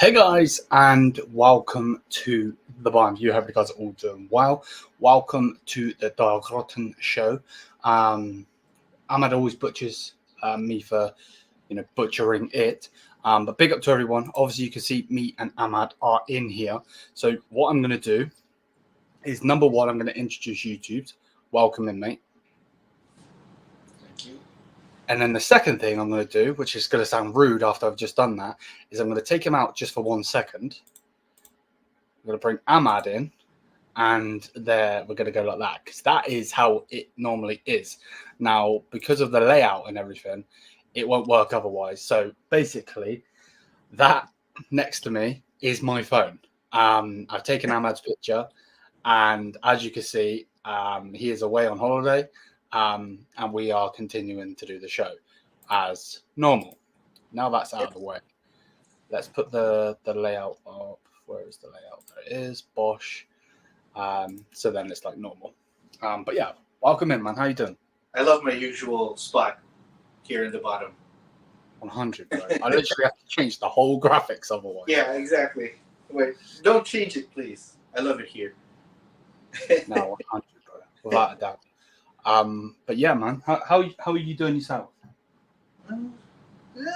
Hey guys, and welcome to the Bayern View. Hope you guys are all doing well. Welcome to the Roten show. Ahmad always butchers me for butchering it. But big up to everyone. Obviously, you can see me and Ahmad are in here. So what I'm going to do is, number one, I'm going to introduce YouTube. Welcome in, mate. Thank you. And then the second thing I'm going to do, which is going to sound rude after I've just done that, is I'm going to take him out just for 1 second. I'm going to bring Ahmad in, and there we're going to go like that, because that is how it normally is. Now, because of the layout and everything, it won't work otherwise. So basically, that next to me is my phone. I've taken Ahmad's picture, and as you can see, he is away on holiday. And we are continuing to do the show as normal. Now that's out of the way. Let's put the layout up. Where is the layout? There it is. Bosh. So then it's like normal. But yeah, welcome in, man. How you doing? I love my usual spot here in the bottom. 100, bro. I literally have to change the whole graphics otherwise. Yeah, exactly. Wait, don't change it, please. I love it here. No, 100, bro. Without a doubt. But yeah, man, how are you doing yourself?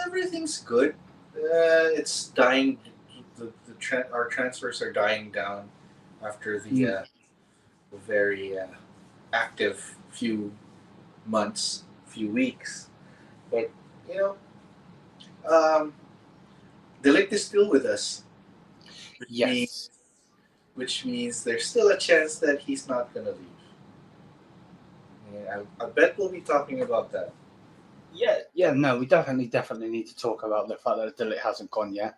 Everything's good. It's dying. Our transfers are dying down after the very active few months, few weeks. But the Ligt is still with us. Which means there's still a chance that he's not gonna leave. I bet we'll be talking about that. Yeah, no, we definitely need to talk about the fact that Ligt hasn't gone yet.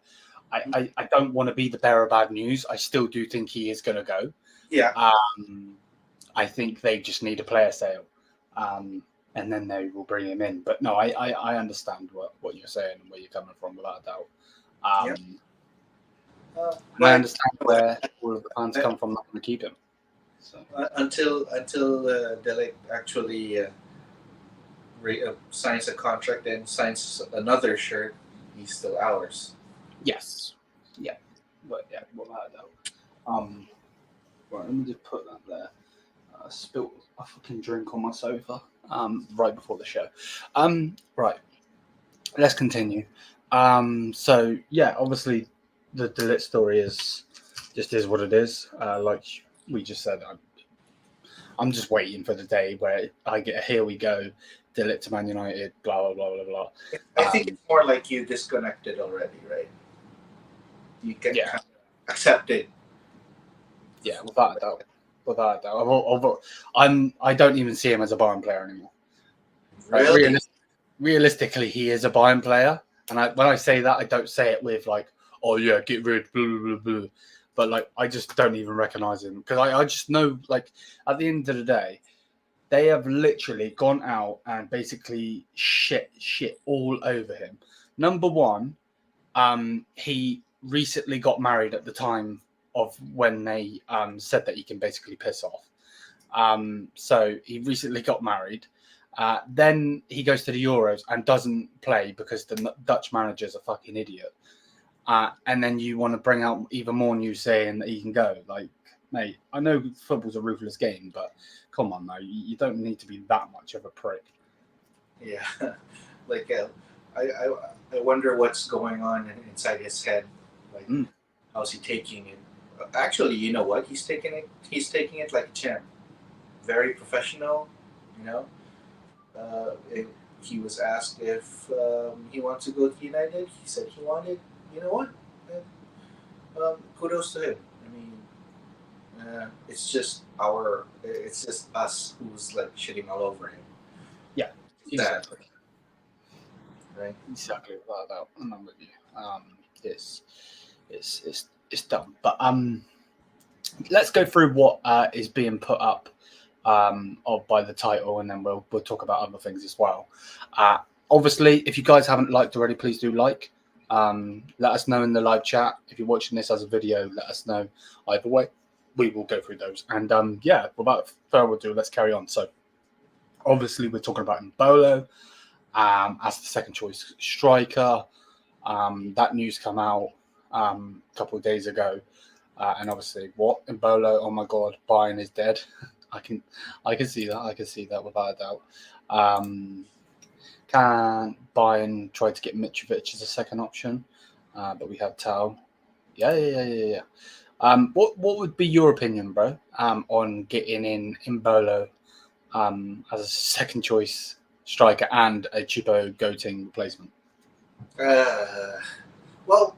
I don't want to be the bearer of bad news. I still do think he is going to go. Yeah. I think they just need a player sale, and then they will bring him in. But no, I understand what you're saying and where you're coming from, without a doubt. I understand where all of the fans come from not going to keep him. So. Until Ligt actually signs a contract and signs another shirt, he's still ours. Yes. Yeah. But yeah, without a doubt. Right, let me just put that there. I spilled a fucking drink on my sofa right before the show. Right. Let's continue. So yeah, obviously the Ligt story is what it is. Like we just said, I'm just waiting for the day where I get a here we go, Ligt to Man United, blah blah blah blah blah. I think it's more like you disconnected already, right? You can accept it. Yeah, without a doubt. I don't even see him as a Bayern player anymore. Really? Like, realistically, he is a Bayern player, and when I say that, I don't say it with like, oh yeah, get rid, blah blah blah. But like, I just don't even recognize him, because I just know, like, at the end of the day, they have literally gone out and basically shit all over him. Number one, he recently got married at the time of when they said that he can basically piss off. So he recently got married. Then he goes to the Euros and doesn't play because the Dutch manager's a fucking idiot. And then you want to bring out even more news saying that he can go. Like, mate, I know football's a ruthless game, but come on, though. You don't need to be that much of a prick. Yeah. Like, I wonder what's going on inside his head. Like, how's he taking it? Actually, you know what? He's taking it like a champ. Very professional, He was asked if he wants to go to United. He said he wanted. You know what? Kudos to him. I mean, it's just us who's like shitting all over him. Yeah, exactly. Right. Exactly. Without I'm with you. It's dumb. But let's go through what is being put up by the title, and then we'll talk about other things as well. Obviously, if you guys haven't liked already, please do like. Let us know in the live chat. If you're watching this as a video, let us know. Either way, we will go through those. And without further ado, let's carry on. So obviously we're talking about Embolo as the second choice striker. That news come out a couple of days ago. And obviously, what Embolo? Oh my God, Bayern is dead. I can see that. I can see that without a doubt. Can Bayern try to get Mitrovic as a second option? But we have Tau. Yeah. What would be your opinion, bro? On getting in Embolo as a second choice striker and a cheapo Goating replacement? Well,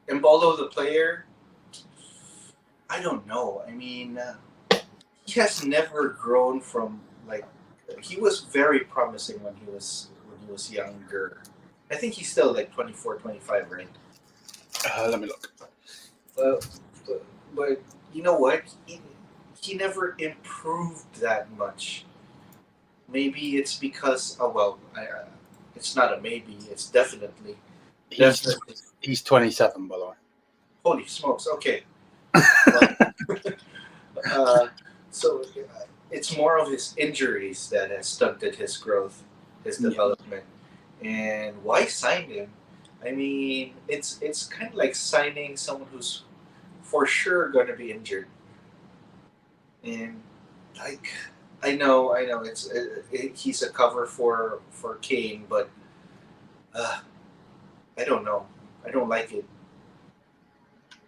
Embolo, the player, I don't know. I mean, he has never grown from like. He was very promising when he was younger. I think he's still like 24, 25, right? Let me look. But you know what? He never improved that much. Maybe it's because it's not a maybe. It's definitely. He's 27, by the way. Holy smokes! Okay. So it's more of his injuries that has stunted his growth, his development. And why sign him? I mean, it's kind of like signing someone who's for sure going to be injured. And like, I know, he's a cover for Kane, but I don't know. I don't like it.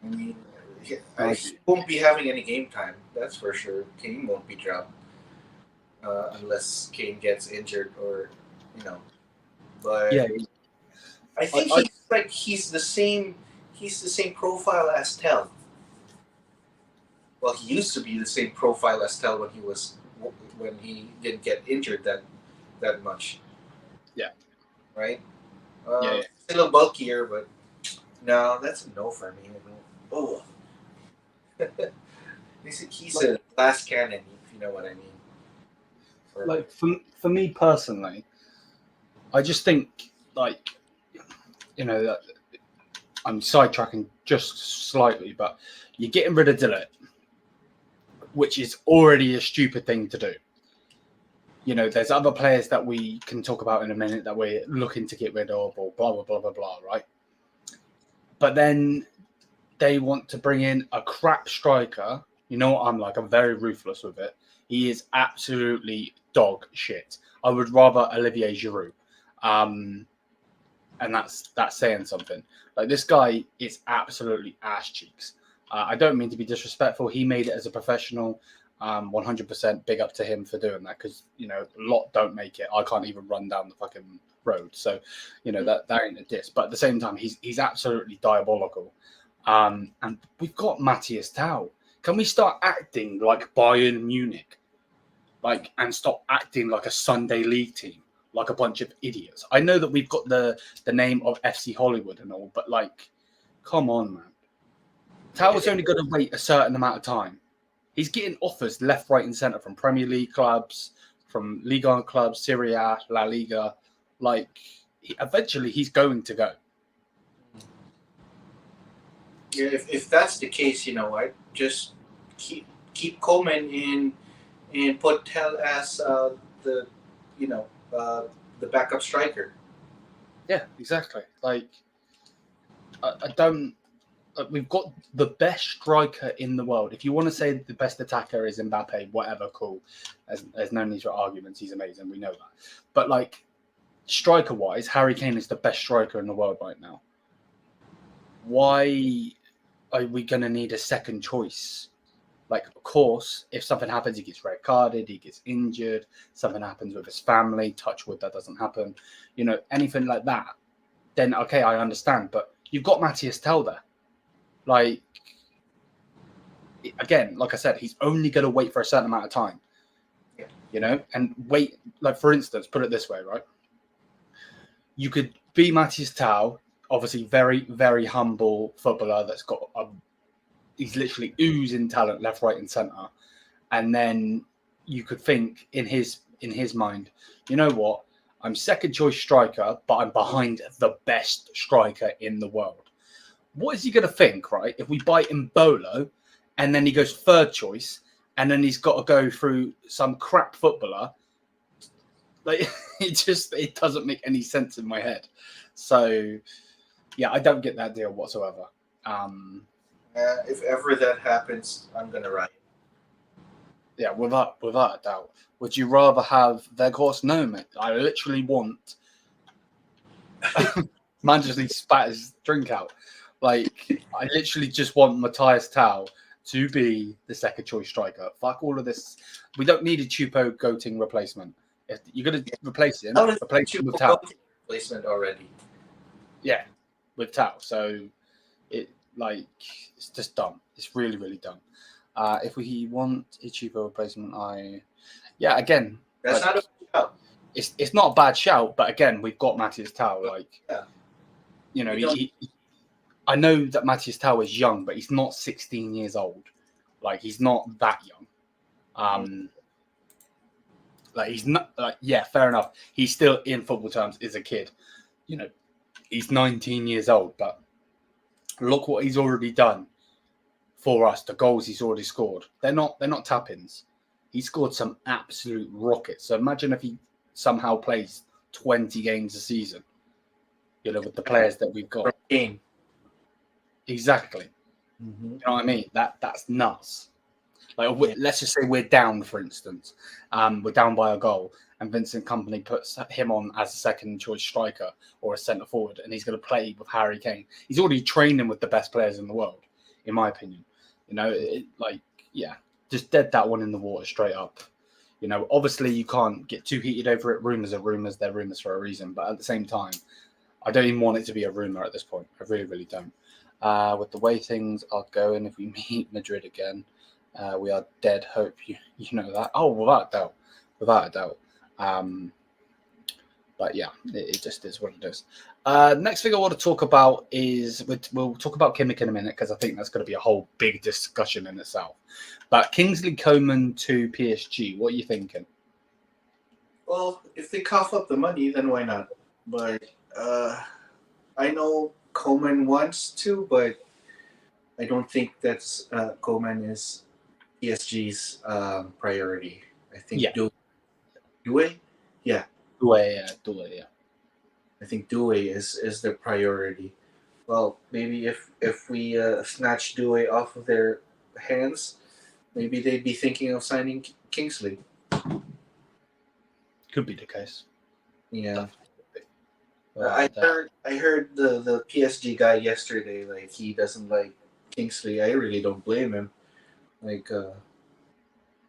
I mean, he won't be having any game time. That's for sure. Kane won't be dropped unless Kane gets injured or, But yeah, I think he's the same profile as Tell. Well, he used to be the same profile as Tell when he didn't get injured that much. Yeah. Right. A little bulkier, but no, that's a no for me. Oh. He's a glass cannon, if you know what I mean. Like for me personally, I just think that I'm sidetracking just slightly, but you're getting rid of Ligt, which is already a stupid thing to do. There's other players that we can talk about in a minute that we're looking to get rid of, or blah blah blah blah blah, right? But then they want to bring in a crap striker. You know what I'm like? I'm very ruthless with it. He is absolutely dog shit. I would rather Olivier Giroud. And that's saying something. Like, this guy is absolutely ass cheeks. I don't mean to be disrespectful. He made it as a professional. 100% big up to him for doing that, because a lot don't make it. I can't even run down the fucking road, so that ain't a diss. But at the same time, he's absolutely diabolical. And we've got Matthias Tau. Can we start acting like Bayern Munich, and stop acting like a Sunday League team, like a bunch of idiots? I know that we've got the name of FC Hollywood and all, but come on, man. Tau is only going to wait a certain amount of time. He's getting offers left, right, and centre from Premier League clubs, from Ligue 1 clubs, Serie A, La Liga. Eventually he's going to go. Yeah, if that's the case, what? Just keep Coman in and put Tell as the backup striker. Yeah, exactly. I don't. We've got the best striker in the world. If you want to say the best attacker is Mbappe, whatever, cool. There's no need for arguments. He's amazing. We know that. But striker-wise, Harry Kane is the best striker in the world right now. Why are we going to need a second choice? Of course, if something happens, he gets red carded, he gets injured, something happens with his family, touch wood, that doesn't happen. Anything like that, then okay, I understand. But you've got Matthias Tell there. Again, like I said, he's only going to wait for a certain amount of time, and wait. For instance, put it this way, right? You could be Matthias Tau, obviously very, very humble footballer that's got he's literally oozing talent left, right, and centre. And then you could think in his mind, you know what? I'm second choice striker, but I'm behind the best striker in the world. What is he going to think, right? If we buy Embolo and then he goes third choice and then he's got to go through some crap footballer, it doesn't make any sense in my head. So yeah, I don't get that deal whatsoever. If ever that happens, I'm gonna riot. Yeah, without a doubt. Would you rather have Weghorst? No, mate. I literally want. Man just needs to spat his drink out. Like, I literally just want Matthias Tau to be the second choice striker. Fuck all of this. We don't need a Chupo Goating replacement. If you're going to replace him with Tau. Replacement already. Yeah, with Tau. So it's just dumb. It's really, really dumb. If we want a Chupo replacement, again. That's not a shout. It's not a bad shout, but again, we've got Matthias Tau. Like, you know, I know that Matthias Tau is young, but he's not 16 years old. Like, he's not that young. Like, he's not. Fair enough. He's still, in football terms, is a kid. You know, he's 19 years old, but look what he's already done for us. The goals he's already scored. They're not tap-ins. He scored some absolute rockets. So imagine if he somehow plays 20 games a season. You know, with the players that we've got. Game. Exactly. Mm-hmm. You know what I mean? That's nuts. Like, let's just say we're down, for instance. We're down by a goal, and Vincent Kompany puts him on as a second choice striker or a centre forward, and he's going to play with Harry Kane. He's already training with the best players in the world, in my opinion. You know, just dead that one in the water straight up. You know, obviously you can't get too heated over it. Rumours are rumours. They're rumours for a reason. But at the same time, I don't even want it to be a rumour at this point. I really, really don't. With the way things are going, if we meet Madrid again, we are dead. Hope you know that. Oh, without a doubt. But yeah, it just is what it is. Next thing I want to talk about is we'll talk about Kimmich in a minute, because I think that's going to be a whole big discussion in itself. But Kingsley Coman to PSG, what are you thinking? Well, if they cough up the money, then why not? But I know Coman wants to, but I don't think that's Coman is PSG's priority. I think Doué? Yeah. Doué. I think Doué is the priority. Well, maybe if we snatch Doué off of their hands, maybe they'd be thinking of signing Kingsley. Could be the case. Yeah. I heard the PSG guy yesterday, like, he doesn't like Kingsley. I really don't blame him. Like,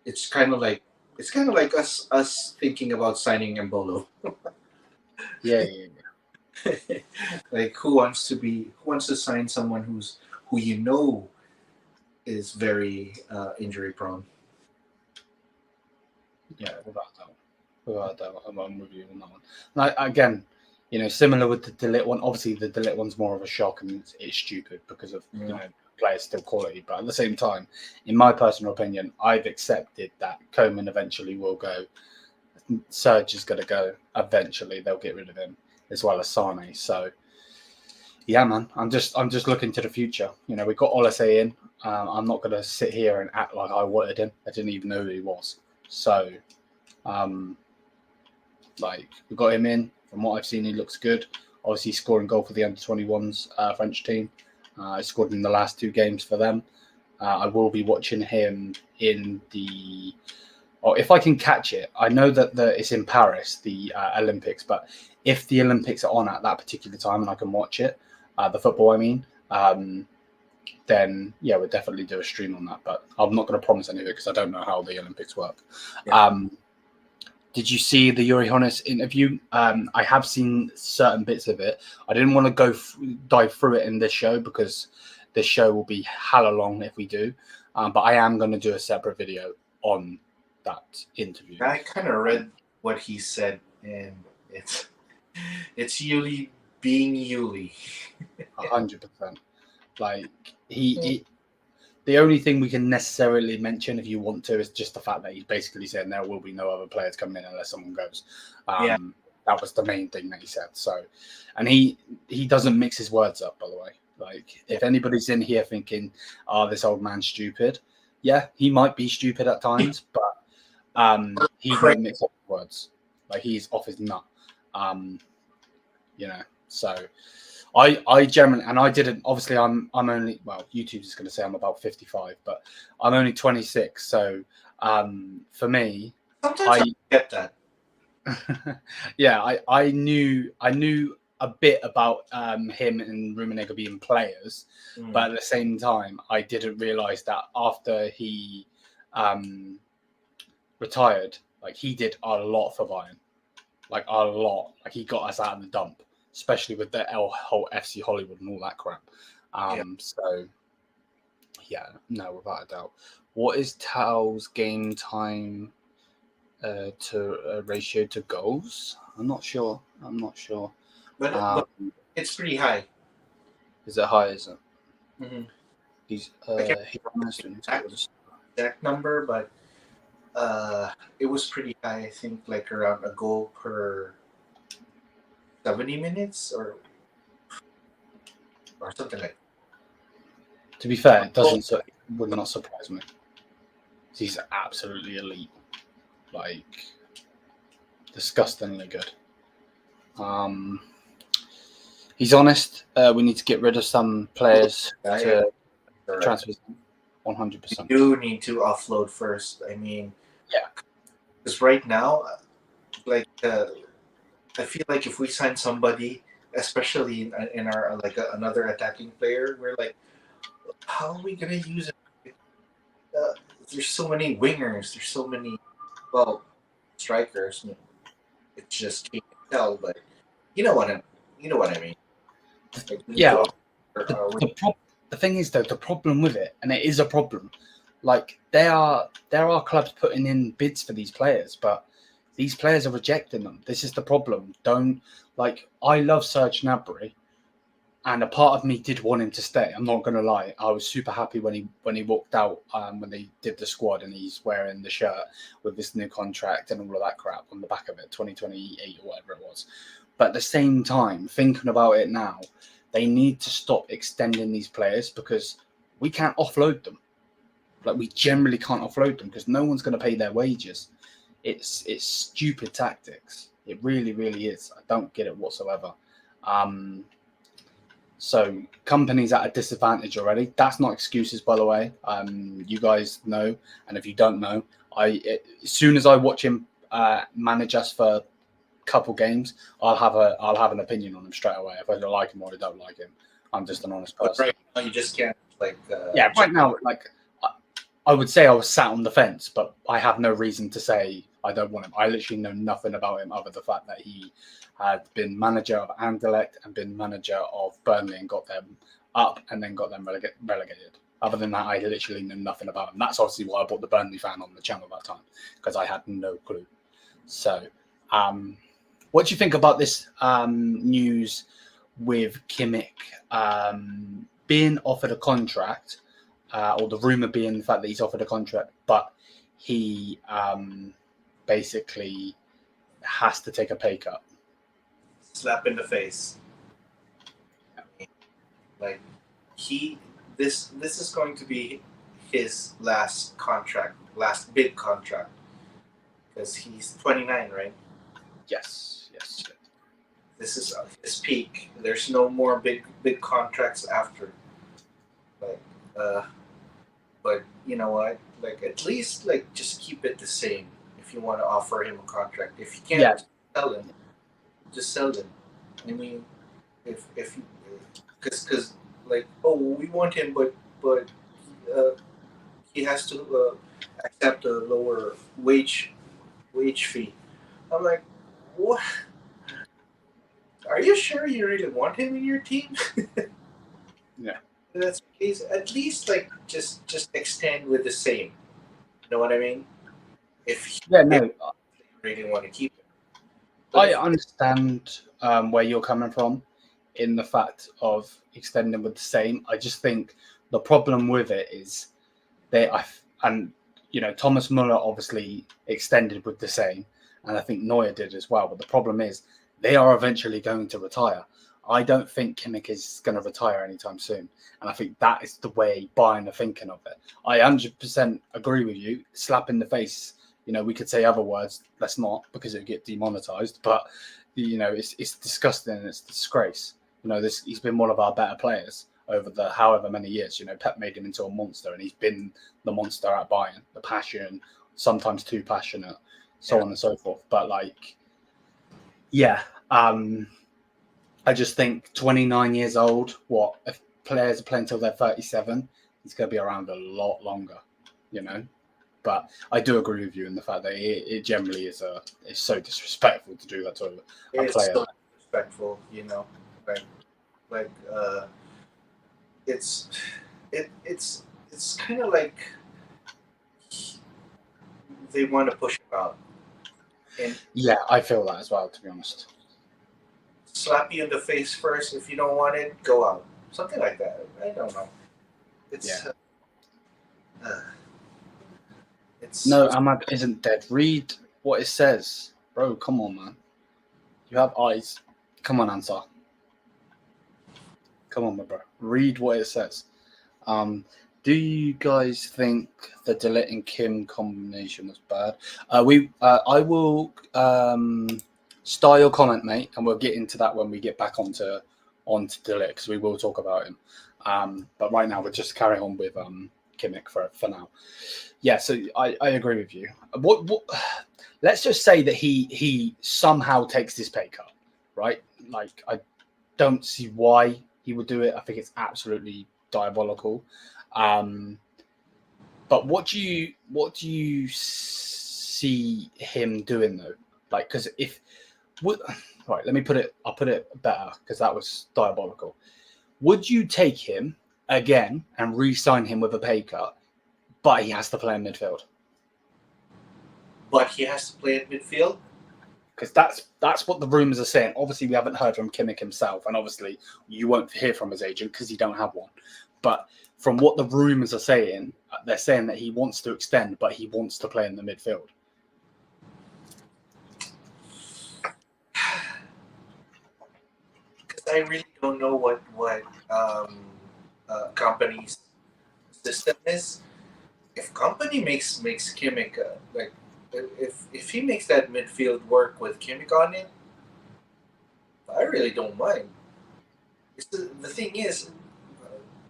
it's kind of like us thinking about signing Embolo. Yeah. Like, who wants to sign someone who you know is very injury prone? Yeah, without doubt, I'm with you on that one. Like, again, you know, similar with the De Ligt one. Obviously, the De Ligt one's more of a shock, and it's stupid because of you know, players still quality. But at the same time, in my personal opinion, I've accepted that Coman eventually will go. Serge is going to go eventually. They'll get rid of him, as well as Sane. So, yeah, man, I'm just looking to the future. You know, we got Olise in. I'm not going to sit here and act like I wanted him. I didn't even know who he was. So, we got him in. From what I've seen, he looks good. Obviously, scoring goal for the under-21s French team. He scored in the last 2 games for them. I will be watching him in the... Or if I can catch it, I know that it's in Paris, the Olympics, but if the Olympics are on at that particular time and I can watch it, the football, I mean, then, yeah, we'll definitely do a stream on that. But I'm not going to promise any of it because I don't know how the Olympics work. Yeah. Did you see the Uli Hoeneß interview? I have seen certain bits of it. I didn't want to dive through it in this show because this show will be hella long if we do. But I am going to do a separate video on that interview. I kind of read what he said, and it's Uli being Uli. 100%. Like the only thing we can necessarily mention, if you want to, is just the fact that he's basically saying there will be no other players coming in unless someone goes. That was the main thing that he said. So, and he doesn't mix his words up, by the way. Like, if anybody's in here thinking, "Oh, this old man's stupid," yeah, he might be stupid at times, but he won't mix up words. Like, he's off his nut. You know. So, I generally, and I didn't. Obviously, I'm only, well, YouTube is going to say I'm about 55, but I'm only 26. So for me, Sometimes I get that. yeah, I knew a bit about him and Rummenigge being players, but at the same time, I didn't realize that after he retired, like he did a lot for Bayern, like a lot. Like he got us out of the dump, especially with the whole FC Hollywood and all that crap. So yeah, no, without a doubt. What is Tao's game time to ratio to goals? I'm not sure. But it's pretty high. Is it high? Is it? Mm-hmm. He's exact number, but it was pretty high. I think like around a goal per 70 minutes or something like that. To be fair, it would not surprise me. He's absolutely elite, like disgustingly good. He's honest. We need to get rid of some players to transfer 100%. You do need to offload first. I mean, yeah, because right now, like I feel like if we sign somebody, especially in our like another attacking player, we're like, how are we gonna use it? There's so many wingers. There's so many, strikers. It's just can't tell, but you know what I mean. Like, yeah. The thing is, though, the problem with it, and it is a problem, like there are clubs putting in bids for these players, but these players are rejecting them. This is the problem. I love Serge Gnabry, and a part of me did want him to stay. I'm not going to lie. I was super happy when he walked out when they did the squad and he's wearing the shirt with this new contract and all of that crap on the back of it, 2028 or whatever it was. But at the same time, thinking about it now, they need to stop extending these players because we can't offload them. Like we generally can't offload them because no one's going to pay their wages. It's stupid tactics. It really, really is. I don't get it whatsoever. So companies at a disadvantage already. That's not excuses, by the way. You guys know, and if you don't know, as soon as I watch him manage us for a couple games, I'll have an opinion on him straight away. If I don't like him or I don't like him, I'm just an honest person. But right now, you just can't right now, I would say I was sat on the fence, but I have no reason to say I don't want him. I literally know nothing about him other than the fact that he had been manager of Anderlecht and been manager of Burnley and got them up and then got them relegated. Other than that, I literally know nothing about him. That's obviously why I bought the Burnley fan on the channel that time, because I had no clue. So, what do you think about this news with Kimmich being offered a contract, or the rumour being the fact that he's offered a contract, but he basically has to take a pay cut? Slap in the face. Like this is going to be his last big contract, because he's 29, right? Yes. This is his peak. There's no more big contracts after. But you know what? Like at least just keep it the same. If you want to offer him a contract, if you can't sell him, just sell him. I mean, if because we want him, but he has to accept a lower wage fee. I'm like, what? Are you sure you really want him in your team? Yeah. If that's the case, at least just extend with the same. You know what I mean? If you really want to keep him. I understand where you're coming from in the fact of extending with the same. I just think the problem with it is Thomas Muller obviously extended with the same, and I think Neuer did as well. But the problem is they are eventually going to retire. I don't think Kimmich is going to retire anytime soon, and I think that is the way Bayern are thinking of it. I 100% agree with you. Slap in the face. We could say other words. Let's not, because it would get demonetized. But it's disgusting and it's a disgrace. he's been one of our better players over the however many years. Pep made him into a monster, and he's been the monster at Bayern. The passion, sometimes too passionate, so on and so forth. But I just think 29 years old. If players are playing until they're 37? He's going to be around a lot longer, But I do agree with you in the fact that it generally is so disrespectful to do that to a player. It's so disrespectful, it's kind of like they want to push him out. And I feel that as well, to be honest. Slap you in the face first. If you don't want it, go out. Something like that. I don't know. No, Ahmad isn't dead. Read what it says. Bro, come on, man. You have eyes. Come on, Ansar. Come on, my bro. Read what it says. Do you guys think the Ligt and Kim combination was bad? I will style your comment, mate, and we'll get into that when we get back onto Ligt, because we will talk about him. But right now, we're just carrying on with Kimmich for now. Yeah, so I agree with you. What? Let's just say that he somehow takes this pay cut, right? Like, I don't see why he would do it. I think it's absolutely diabolical. But what do you see him doing though? Like, because right, I'll put it better, because that was diabolical. Would you take him again and re-sign him with a pay cut, but he has to play in midfield? But he has to play in midfield? Because that's what the rumours are saying. Obviously, we haven't heard from Kimmich himself, and obviously you won't hear from his agent because you don't have one. But from what the rumours are saying, they're saying that he wants to extend, but he wants to play in the midfield. Because I really don't know what company's system is. If company makes Kimmich if he makes that midfield work with Kimmich on it, I really don't mind. The thing is,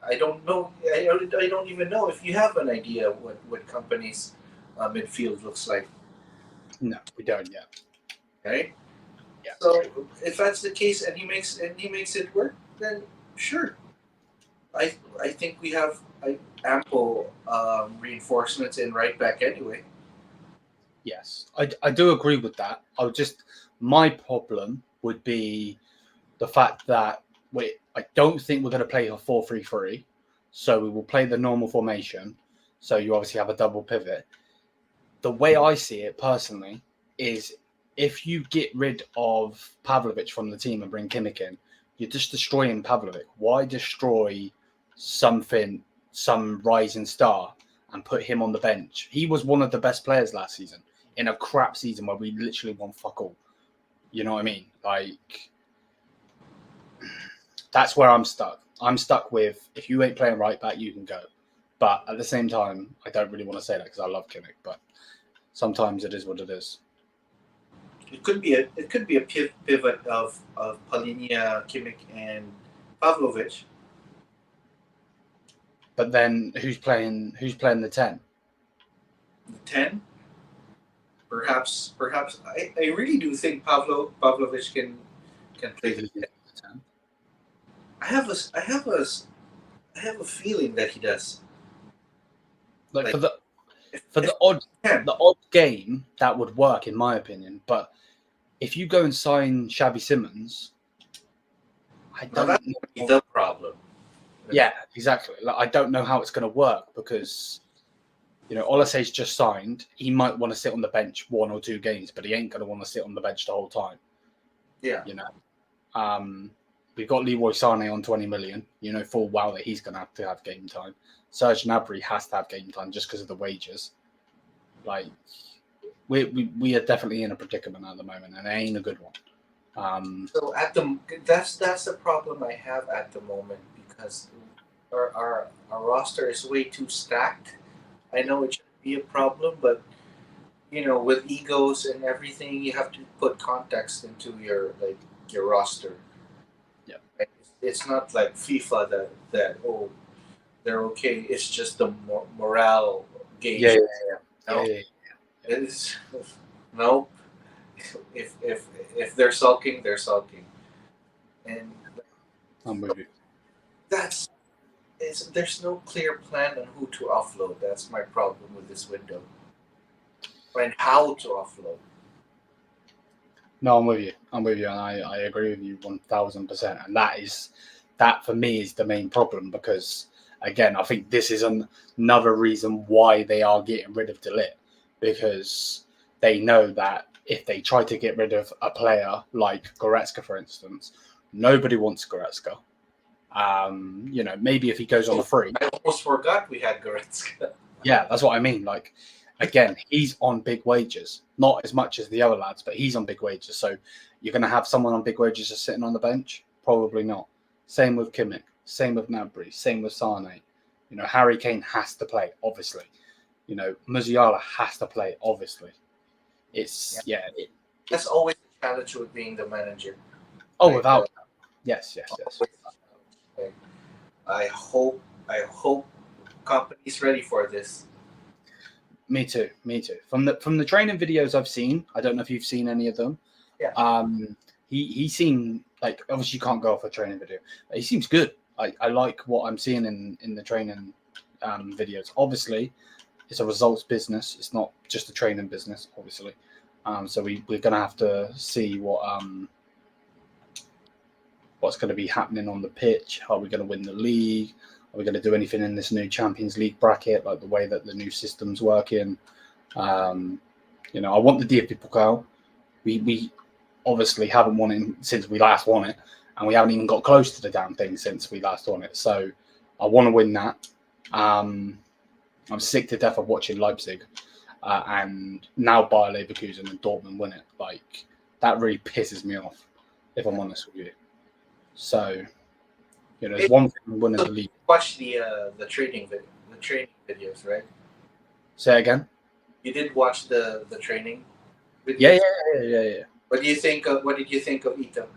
I don't know. I don't even know if you have an idea what company's midfield looks like. No, we don't yet. Okay. Yeah. So if that's the case, and he makes it work, then sure. I think we have ample reinforcements in right back anyway. Yes, I do agree with that. My problem would be the fact that I don't think we're going to play a 4-3-3, so we will play the normal formation. So you obviously have a double pivot. The way I see it personally is, if you get rid of Pavlovic from the team and bring Kimmich in, you're just destroying Pavlovic. Why destroy some rising star and put him on the bench? He was one of the best players last season in a crap season where we literally won fuck all. You know what I mean? Like, that's where I'm stuck. I'm stuck with, if you ain't playing right back, you can go. But at the same time, I don't really want to say that because I love Kimmich, but sometimes it is what it is. It could be a pivot of Palhinha, Kimmich, and Pavlovic. But then who's playing the 10? The 10? Perhaps I really do think Pavlovic can play the 10. I have a feeling that he does. Like for the odd game, that would work in my opinion. But if you go and sign Xavi Simmons, I don't know. The problem. Yeah, exactly. Like, I don't know how it's going to work because, Olasey's just signed. He might want to sit on the bench 1 or 2 games, but he ain't going to want to sit on the bench the whole time. Yeah. We've got Leroy Sané on 20 million. Full well that he's going to have game time. Serge Gnabry has to have game time just because of the wages. Like, we are definitely in a predicament at the moment, and it ain't a good one. So that's the problem I have at the moment, because our roster is way too stacked. I know it shouldn't be a problem, but with egos and everything, you have to put context into your roster. Yeah. it's not like FIFA that they're okay. It's just the morale gauge. Yeah. No, it's no. If they're sulking, they're sulking, and I'm with you. There's no clear plan on who to offload. That's my problem with this window, and how to offload. No, I'm with you, and I agree with you 1000%. And that for me is the main problem, because again, I think this is another reason why they are getting rid of Ligt, because they know that if they try to get rid of a player like Goretzka, for instance, nobody wants Goretzka. Maybe if he goes on a free. I almost forgot we had Goretzka. Yeah, that's what I mean. Like, again, he's on big wages, not as much as the other lads, but he's on big wages. So you're going to have someone on big wages just sitting on the bench? Probably not. Same with Kimmich, same with Gnabry, same with Sané. Harry Kane has to play, obviously. Musiala has to play, obviously. That's always a challenge with being the manager. Oh, without yes. I hope company's ready for this. Me too. From the training videos I've seen, I don't know if you've seen any of them. Yeah. He seemed like, obviously you can't go off a training video, but he seems good. I like what I'm seeing in the training videos. Obviously, it's a results business. It's not just a training business, obviously. So we're gonna have to see what's going to be happening on the pitch. Are we going to win the league? Are we going to do anything in this new Champions League bracket, like the way that the new system's working? I want the DFB Pokal. We obviously haven't won it since we last won it, and we haven't even got close to the damn thing since we last won it. So I want to win that. I'm sick to death of watching Leipzig and now Bayer Leverkusen and Dortmund win it. Like, that really pisses me off, if I'm honest with you. So, there's one thing winning the league. Watch the training videos, right? Say again. You did watch the training videos? Yeah. What did you think of Ito?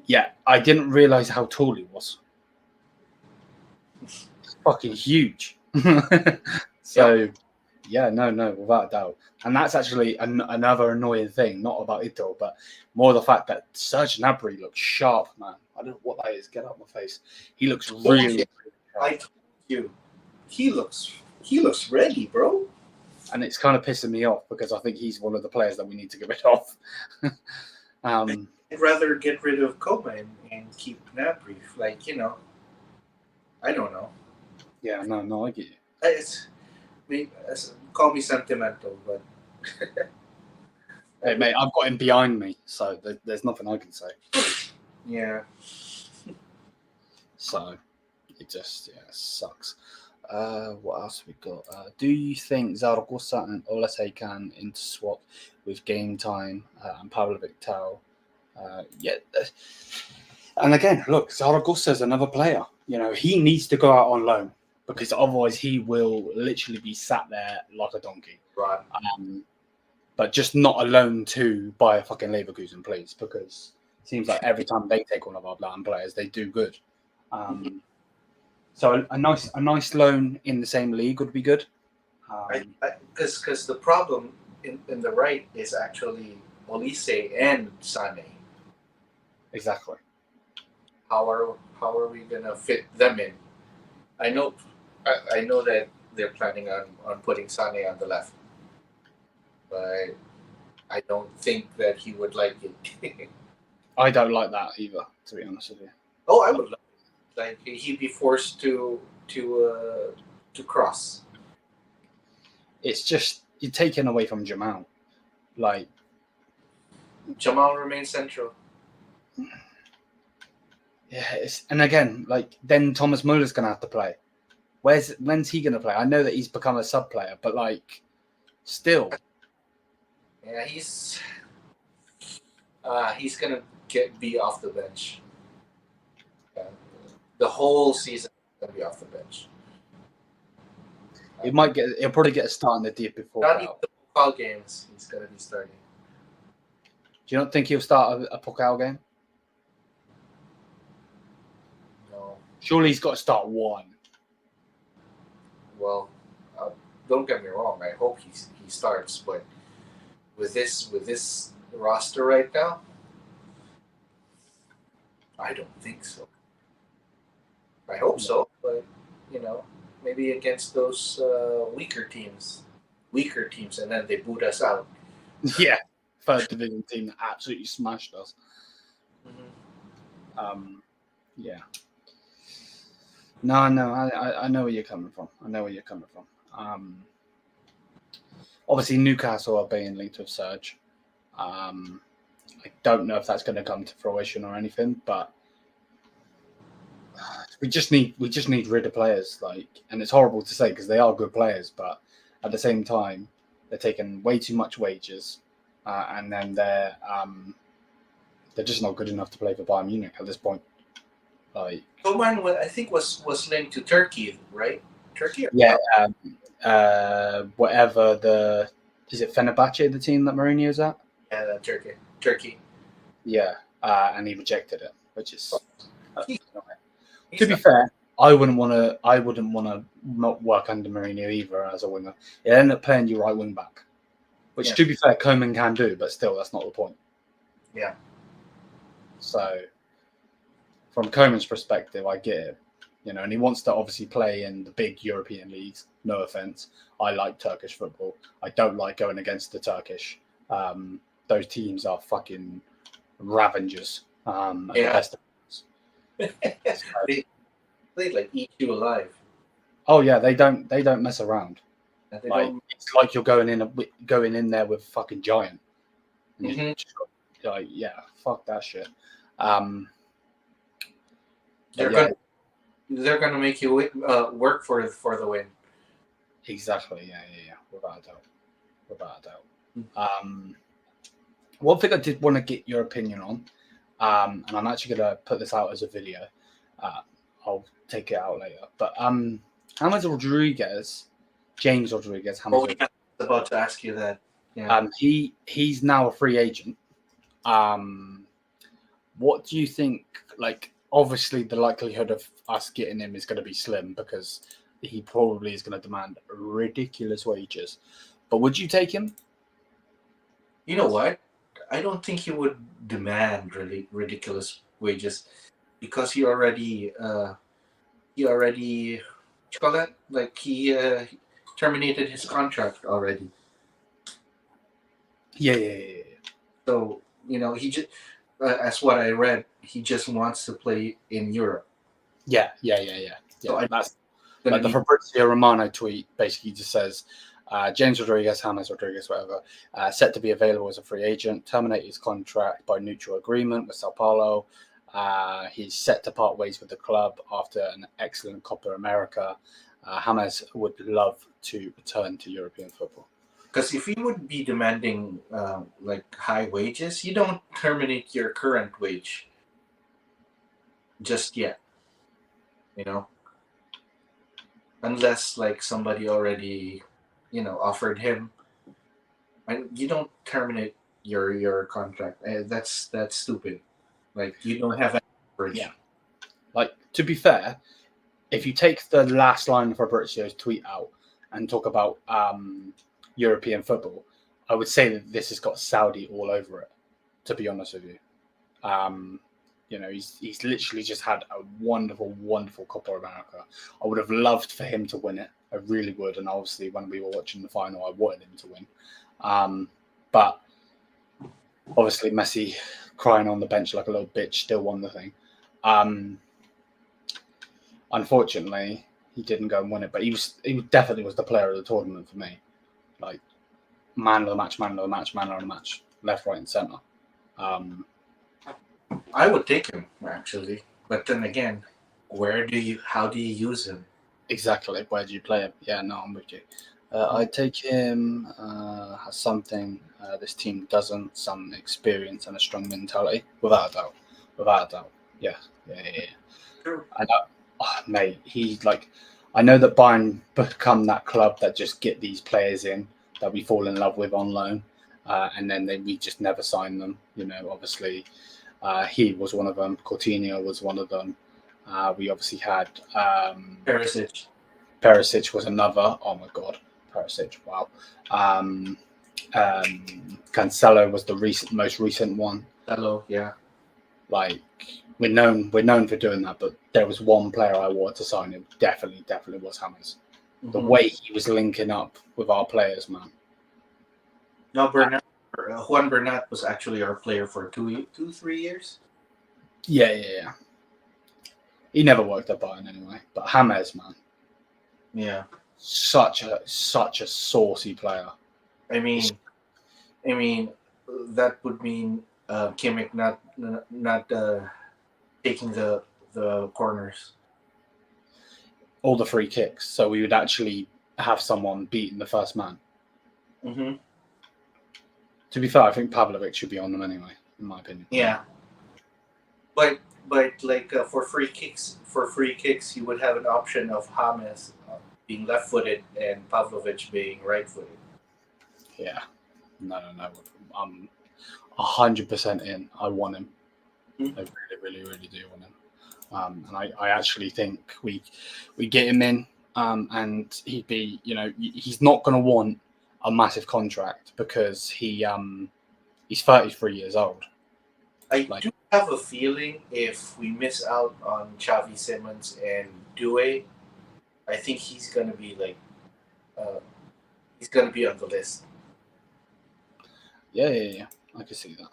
Yeah, I didn't realize how tall he was. It's fucking huge. So, no, without a doubt. And that's actually another annoying thing, not about Ito, but more the fact that Serge Gnabry looks sharp, man. I don't know what that is. Get out of my face. He looks really sharp. I told you, he looks ready, bro. And it's kind of pissing me off, because I think he's one of the players that we need to get rid of. I'd rather get rid of Coman and keep Gnabry. I don't know. Yeah, no, I get you. Call me sentimental, but hey, mate, I've got him behind me, so there's nothing I can say. Yeah. So it just sucks. What else we got? Do you think Zaragoza and Olise can interswap with Game Time and Pablo Victor? Yeah. And again, look, Zaragoza is another player. He needs to go out on loan, because otherwise he will literally be sat there like a donkey. Right. But just not a loan to buy a fucking Leverkusen, please, because it seems like every time they take one of our Latin players, they do good. So a nice loan in the same league would be good. Because the problem in the right is actually Olise and Sané. Exactly. How are we gonna fit them in? I know that they're planning on putting Sané on the left, but I don't think that he would like it. I don't like that either, to be honest with you. Oh, I would like it. Like, he'd be forced to cross. It's just you're taking away from Jamal. Like, Jamal remains central. Yeah, and again, like, then Thomas Muller's gonna have to play. When's he gonna play? I know that he's become a sub player, but like, still. Yeah, he's gonna be off the bench. The whole season he's gonna be off the bench. He'll probably get a start in the deep before. Not even the Pokal games, he's gonna be starting. Do you not think he'll start a Pokal game? Surely he's got to start one. Well, don't get me wrong. I hope he starts, but with this roster right now, I don't think so. I hope so, but maybe against those weaker teams, and then they boot us out. Yeah, third division team that absolutely smashed us. Mm-hmm. Yeah. No, I know where you're coming from. Obviously, Newcastle are being linked with Serge. I don't know if that's going to come to fruition or anything, but we just need rid of players. And it's horrible to say because they are good players, but at the same time, they're taking way too much wages, and then they're just not good enough to play for Bayern Munich at this point. Coman, I think was linked to Turkey, right? Turkey. Yeah. Whatever is it Fenerbahce, the team that Mourinho's at? Yeah, Turkey. Yeah, and he rejected it, which is. To be fair, I wouldn't want to not work under Mourinho either as a winger. He'll end up playing you right wing back, which to be fair, Coman can do, but still, that's not the point. Yeah. So, from Coman's perspective, I get it, and he wants to obviously play in the big European leagues. No offense, I like Turkish football. I don't like going against the Turkish. Those teams are fucking ravengers. At the best of they eat you alive. Oh yeah, they don't mess around. It's like you're going in there with fucking giant. Mm-hmm. Fuck that shit. They're gonna make you work for the win. Exactly. Yeah. Without a doubt. One thing I did want to get your opinion on, and I'm actually gonna put this out as a video. I'll take it out later. But James Rodriguez. I was about to ask you that. Yeah. He's now a free agent. What do you think? Obviously, the likelihood of us getting him is going to be slim because he probably is going to demand ridiculous wages. But would you take him? You know what? I don't think he would demand really ridiculous wages because he already what you call that? He terminated his contract already. Yeah. So he just, as what I read, he just wants to play in Europe. Yeah. So that's the Fabrizio Romano tweet. Basically, just says James Rodriguez, whatever, set to be available as a free agent. Terminate his contract by mutual agreement with Sao Paulo. He's set to part ways with the club after an excellent Copa America. James would love to return to European football. Because if you would be demanding high wages, you don't terminate your current wage just yet. Unless somebody already, offered him, and you don't terminate your contract. That's stupid. You don't have any leverage. Yeah. To be fair, if you take the last line of Fabrizio's tweet out and talk about European football, I would say that this has got Saudi all over it, to be honest with you. He's literally just had a wonderful, wonderful Copa America. I would have loved for him to win it. I really would. And obviously, when we were watching the final, I wanted him to win. But obviously, Messi crying on the bench like a little bitch still won the thing. Unfortunately, he didn't go and win it. But he definitely was the player of the tournament for me. Man of the match, left, right, and centre. I would take him actually, but then again, how do you use him? Exactly, where do you play him? Yeah, no, I'm with you. I'd take him. Has something this team doesn't, some experience and a strong mentality, without a doubt. Yeah. Sure. I know, mate. I know that Bayern become that club that just get these players in that we fall in love with on loan, and then we just never sign them. Obviously, he was one of them. Coutinho was one of them. We obviously had Perisic. Perisic was another. Oh my god, Perisic! Wow. Cancelo was the most recent one. Hello, yeah. Like we're known for doing that, but there was one player I wanted to sign him. Definitely was James. The way he was linking up with our players, man. No, Juan Bernat was actually our player for 3 years. Yeah. He never worked at Bayern anyway. But James, man. Yeah. Such a saucy player. I mean, that would mean Kimmich not taking the corners. All the free kicks. So we would actually have someone beating the first man. Mm-hmm. To be fair, I think Pavlovic should be on them anyway, in my opinion. Yeah. But like for free kicks, you would have an option of James being left-footed and Pavlovic being right-footed. Yeah. No. I'm 100% in. I want him. Mm-hmm. I really do want him. And I actually think we get him in, and he'd be, he's not going to want a massive contract because he's 33 years old. I do have a feeling if we miss out on Xavi, Simmons, and Doué, I think he's going to be he's going to be on the list. Yeah. I can see that.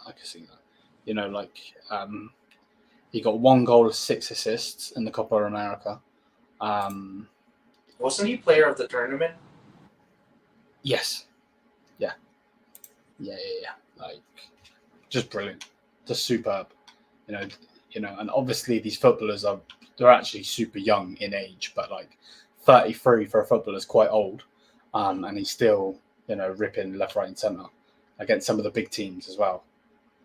He got 1 goal, 6 assists in the Copa America. Wasn't he player of the tournament? Yes. Yeah. Like, just brilliant. Just superb. And obviously these footballers they're actually super young in age, but like 33 for a footballer is quite old. And he's still, ripping left, right, and centre against some of the big teams as well.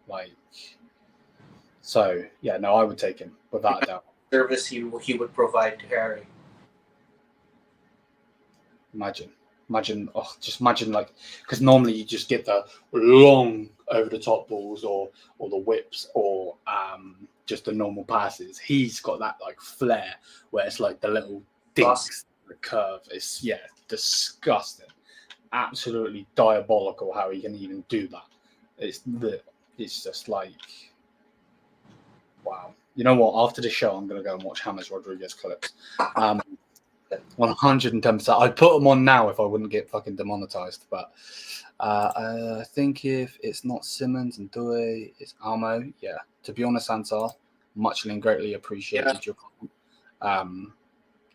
Like, so yeah, no, I would take him without a doubt. Service he would provide to Harry. Imagine, like, because normally you just get the long over the top balls or the whips or just the normal passes. He's got that like flair where it's like the little dinks, the curve. It's disgusting, absolutely diabolical how he can even do that. It's just like, wow. You know what? After the show, I'm gonna go and watch James Rodriguez clips. 110%. I'd put them on now if I wouldn't get fucking demonetized. But I think if it's not Simmons and Doué, it's Almo. Yeah. To be honest, Ansar, muchly and greatly appreciated your comment.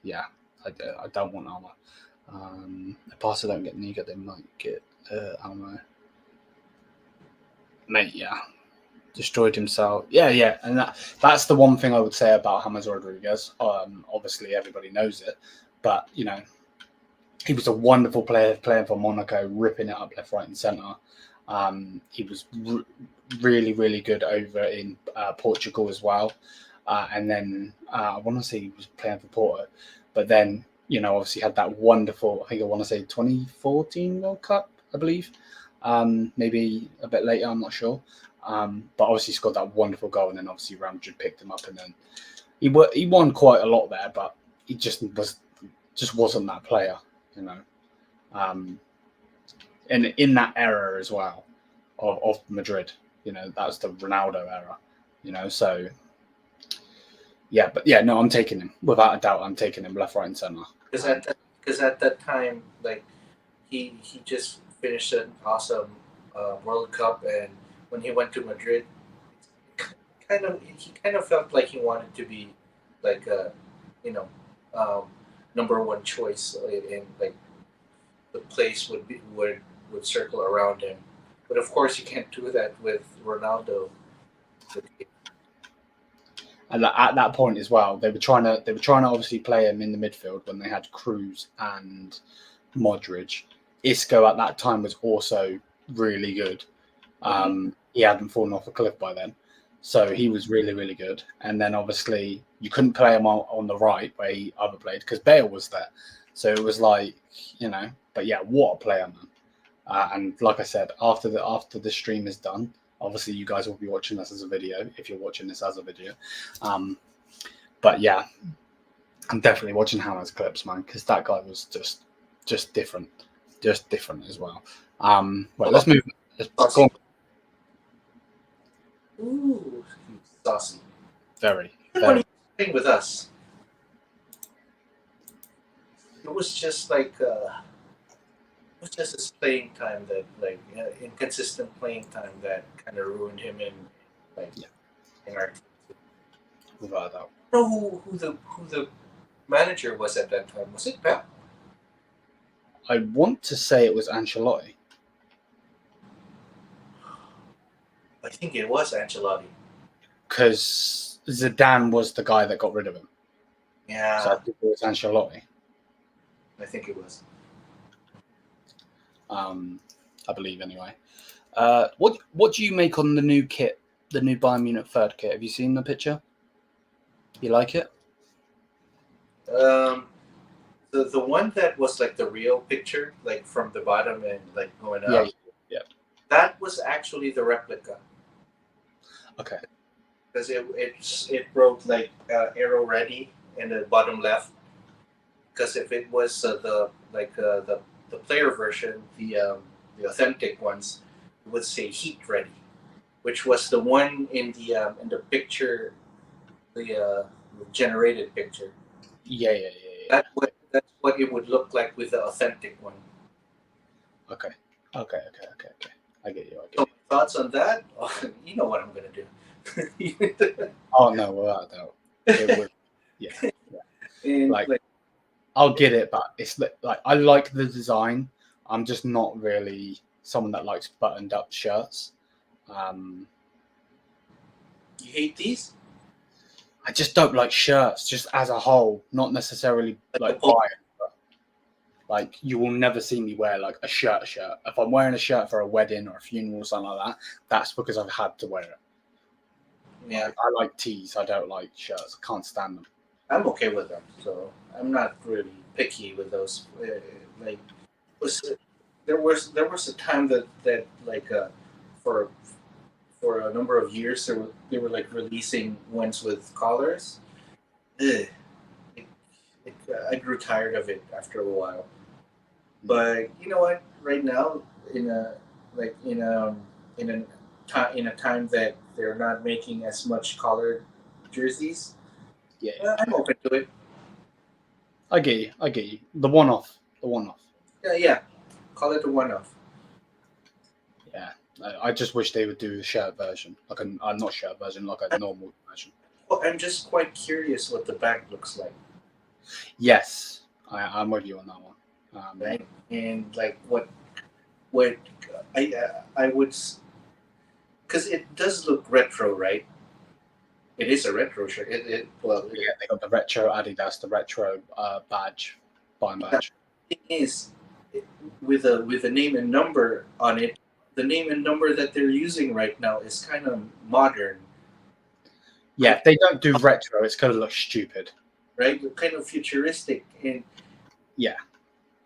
Yeah. I don't want Almo. If Barca don't get Niga, they might get Almo. Mate, yeah. Destroyed himself. Yeah. And that's the one thing I would say about James Rodriguez. Obviously, everybody knows it. But, he was a wonderful player playing for Monaco, ripping it up left, right, and centre. He was really, really good over in Portugal as well. And then I want to say he was playing for Porto. But then, obviously had that wonderful, I think I want to say 2014 World Cup, I believe. Maybe a bit later, I'm not sure. But obviously scored that wonderful goal. And then obviously Real Madrid picked him up. And then he won quite a lot there, but he just wasn't that player, and in that era as well of Madrid, that was the Ronaldo era, so yeah. But yeah, no, I'm taking him without a doubt. I'm taking him left, right, and centre. Because at that time, like he just finished an awesome World Cup, and when he went to Madrid, he kind of felt like he wanted to be like number one choice, and like the place would circle around him. But of course, you can't do that with Ronaldo. And at that point as well, they were trying to obviously play him in the midfield when they had Kroos and Modric. Isco at that time was also really good. He hadn't fallen off a cliff by then. So he was really, really good. And then obviously you couldn't play him on the right where he other played because Bale was there. So it was like, but yeah, what a player, man. And like I said, after the stream is done, obviously you guys will be watching this as a video if you're watching this as a video. But yeah, I'm definitely watching Hannah's clips, man, because that guy was just different, as well. Right, let's move. Let's go on. Ooh, saucy. Very. When he was playing with us, it was just like it was just his playing time that inconsistent playing time that kind of ruined him in our team. Without a doubt. I don't know who the manager was at that time. Was it Pep? I want to say it was Ancelotti. I think it was Ancelotti. Because Zidane was the guy that got rid of him. Yeah. So I think it was Ancelotti. I think it was. I believe anyway. What do you make on the new kit, the new Bayern Munich third kit? Have you seen the picture? You like it? The one that was like the real picture, like from the bottom and like going up. Yeah. That was actually the replica. Okay. Because it wrote like arrow ready in the bottom left. Because if it was the player version, the authentic ones, it would say heat ready, which was the one in the picture, the generated picture. Yeah. That's what it would look like with the authentic one. Okay. I get you. So thoughts on that? Oh, you know what I'm gonna do. Oh no, without a doubt. It would. Yeah. And, I'll get it, but it's like I like the design. I'm just not really someone that likes buttoned up shirts. You hate these? I just don't like shirts, just as a whole. Not necessarily like buying. Like, you will never see me wear like a shirt. If I'm wearing a shirt for a wedding or a funeral or something like that, that's because I've had to wear it. Yeah, I like tees. I don't like shirts. I can't stand them. I'm okay with them, so I'm not really picky with those. There was a time that for a number of years they were like releasing ones with collars. I grew tired of it after a while. But you know what? Right now, in a time that they're not making as much collared jerseys, I'm open to it. I get you. The one-off. Yeah. Call it a one-off. Yeah. I just wish they would do the shirt version, like not shirt version, like a normal version. Well, I'm just quite curious what the back looks like. Yes, I'm with you on that one. Right, and like what I would, because it does look retro, right? It is a retro shirt. They got the retro Adidas, the retro badge, Bayern badge. The thing is, with a name and number on it, the name and number that they're using right now is kind of modern. Yeah, if they don't do retro, it's going to look stupid. Right, kind of futuristic, and yeah,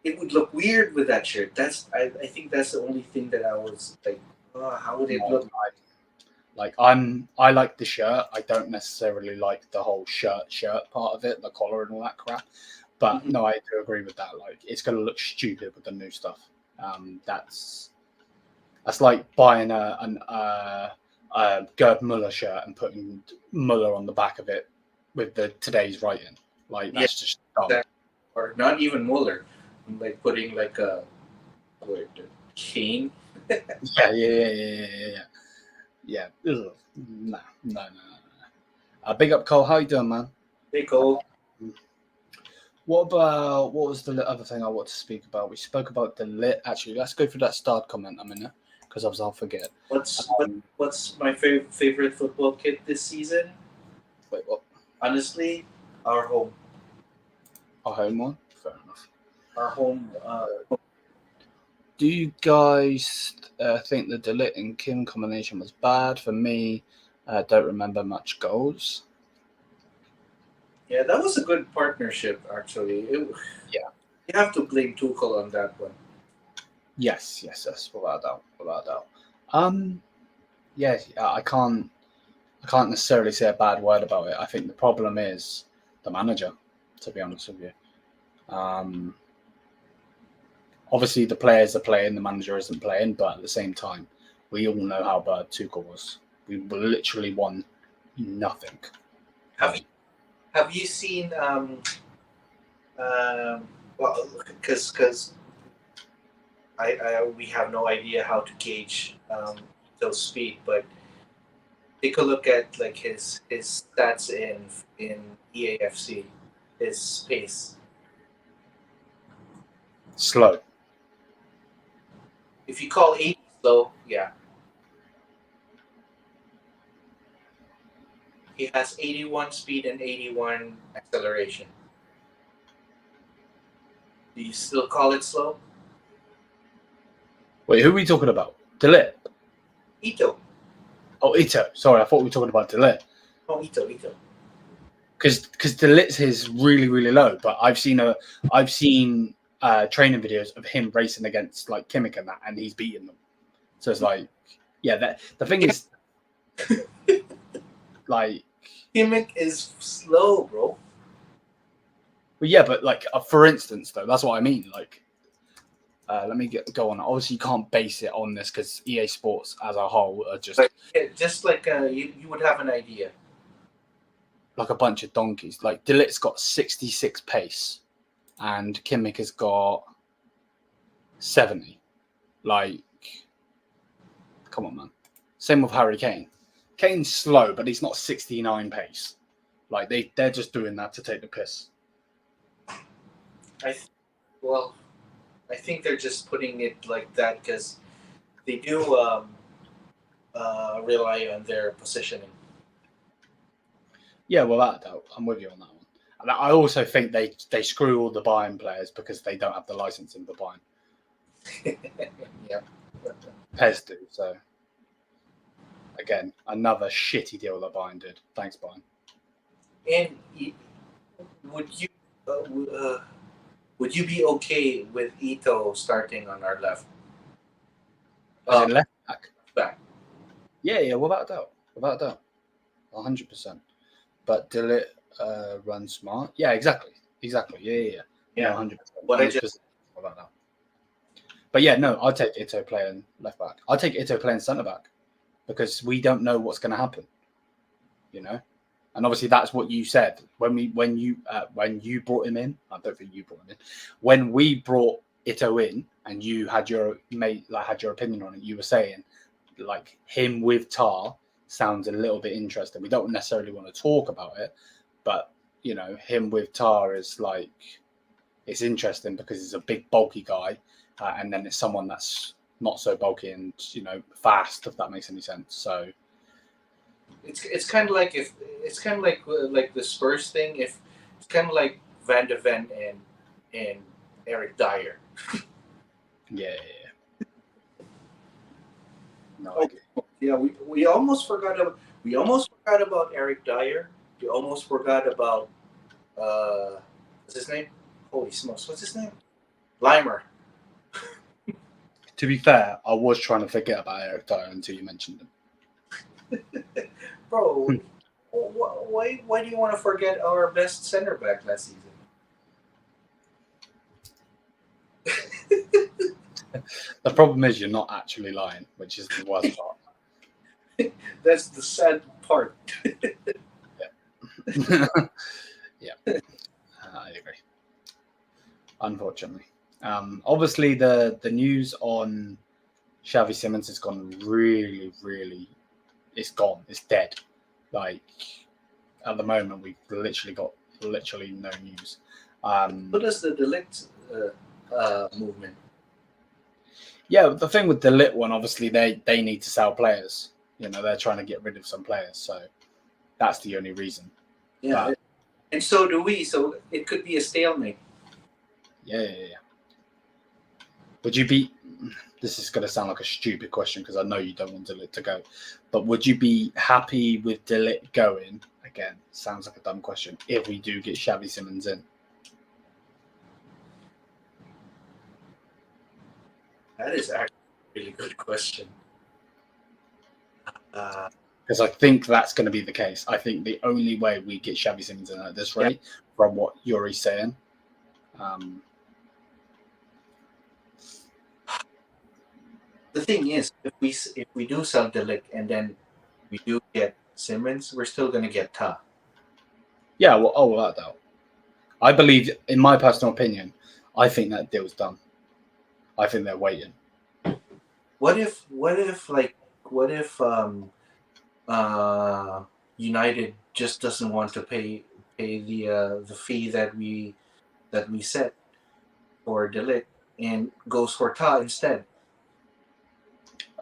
it would look weird with that shirt. I think that's the only thing that I was like, oh, how would it look? I like the shirt. I don't necessarily like the whole shirt part of it, the collar and all that crap. But no, I do agree with that. Like, it's going to look stupid with the new stuff. That's like buying a Gerd Muller shirt and putting Muller on the back of it with today's writing. Like, that's just dumb. Or not even Muller, like putting like a cane. Yeah. Ugh. No. Big up, Cole. How you doing, man? Hey, Cole. What was the other thing I want to speak about? We spoke about the Lit. Actually, let's go through that start comment a minute, because I'll forget. What's my favorite football kit this season? Wait, what? Honestly, our home. Our home one? Fair enough. Our home. Do you guys think the De Ligt and Kim combination was bad? For me, don't remember much goals. Yeah, that was a good partnership, actually. You have to blame Tuchel on that one. Yes, without a doubt. I I can't necessarily say a bad word about it. I think the problem is the manager, to be honest with you. Obviously, the players are playing, the manager isn't playing, but at the same time, we all know how bad Tuchel was. We literally won nothing. Have you seen? Well, because we have no idea how to gauge those speed, but take a look at like his stats in EAFC, his pace. Slow. If you call 80 slow, yeah. He has 81 speed and 81 acceleration. Do you still call it slow? Wait, who are we talking about? Ligt? Ito. Oh, Ito. Sorry, I thought we were talking about Ligt. Oh, Ito. Because Delit's is really, really low, but I've seen training videos of him racing against like Kimmich and that, and he's beating them. So it's like, yeah, the thing is, like, Kimmich is slow, bro. But yeah, but like for instance, though, that's what I mean. Like, let me go on. Obviously, you can't base it on this because EA Sports as a whole are just like you would have an idea. Like a bunch of donkeys. Like Delit's got 66 pace, and Kimmich has got 70. Like, come on, man. Same with Harry Kane. Kane's slow, but he's not 69 pace. Like they're just doing that to take the piss. I think they're just putting it like that because they do rely on their positioning. Yeah, without a doubt, I'm with you on that one. And I also think they screw all the Bayern players because they don't have the licensing for Bayern. Yeah, Pez do. So again, another shitty deal that Bayern did. Thanks, Bayern. And would you be okay with Ito starting on our left? As in left back. Yeah, without a doubt, 100%. But Ligt runs smart. Yeah, exactly. Yeah. 100%. What I just about that. But yeah, no, I'll take Ito playing left back. I'll take Ito playing centre back because we don't know what's going to happen. You know, and obviously that's what you said when you brought him in. I don't think you brought him in. When we brought Ito in, and you had your opinion on it, you were saying like him with Tar sounds a little bit interesting. We don't necessarily want to talk about it, but you know, him with Tar is like it's interesting because he's a big bulky guy, and then it's someone that's not so bulky and fast, if that makes any sense. So it's kind of like like the Spurs thing. If it's kind of like Van de Ven and Eric Dyer. Yeah. No idea. Yeah, we almost forgot about Eric Dyer. We almost forgot about what's his name? Holy smokes, what's his name? Limer. To be fair, I was trying to forget about Eric Dyer until you mentioned him. Bro, why do you want to forget our best center back last season? The problem is you're not actually lying, which is the worst part. That's the sad part. Yeah. I agree. Unfortunately. Obviously, the news on Xavi Simmons has gone really, really... It's gone. It's dead. Like, at the moment, we've literally got no news. What is the Ligt movement? Yeah, the thing with the Ligt one, obviously, they need to sell players. They're trying to get rid of some players. So that's the only reason. Yeah. And so do we. So it could be a stalemate. Yeah. Would you be... This is going to sound like a stupid question because I know you don't want De Ligt to go. But would you be happy with De Ligt going? Again, sounds like a dumb question. If we do get Xavi Simmons in. That is actually a really good question. because I think that's going to be the case. I think the only way we get Xavi Simmons in at this rate, from what Yuri's saying. The thing is, if we do sell Ligt and then we do get Simmons, we're still going to get Ta. Yeah, well, without doubt. I believe, in my personal opinion, I think that deal's done. I think they're waiting. What if United just doesn't want to pay the fee that we set for Ligt and goes for Ta instead?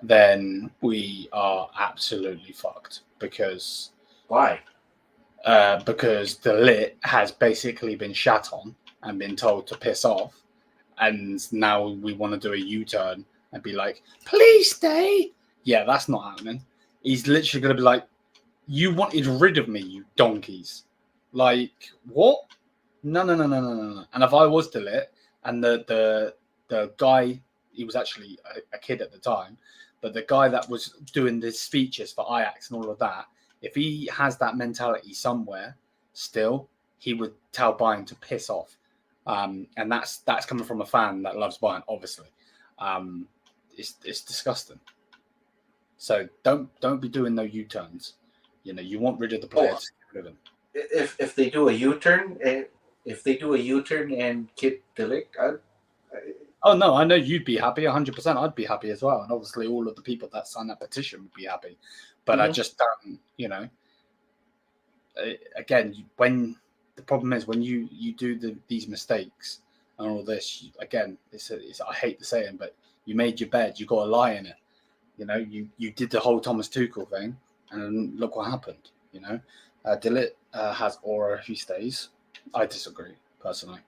Then we are absolutely fucked. Because why? Because the Ligt has basically been shat on and been told to piss off, and now we want to do a U-turn and be like, please stay. Yeah, that's not happening. He's literally going to be like, you wanted rid of me, you donkeys. Like, what? No. And if I was the Ligt, and the guy, he was actually a kid at the time, but the guy that was doing the speeches for Ajax and all of that, if he has that mentality somewhere still, he would tell Bayern to piss off. And that's coming from a fan that loves Bayern, obviously. It's disgusting. So don't be doing no U-turns. You know, you want rid of the players. If they do a U-turn, and keep the Ligt, oh no, I know you'd be happy. 100%, I'd be happy as well, and obviously all of the people that signed that petition would be happy. But I just don't. You know, again, when the problem is when you do these mistakes and all this, again, it's I hate to say it, but you made your bed, you got to lie in it. You know, you did the whole Thomas Tuchel thing, and look what happened. You know, Ligt has aura if he stays. I disagree personally.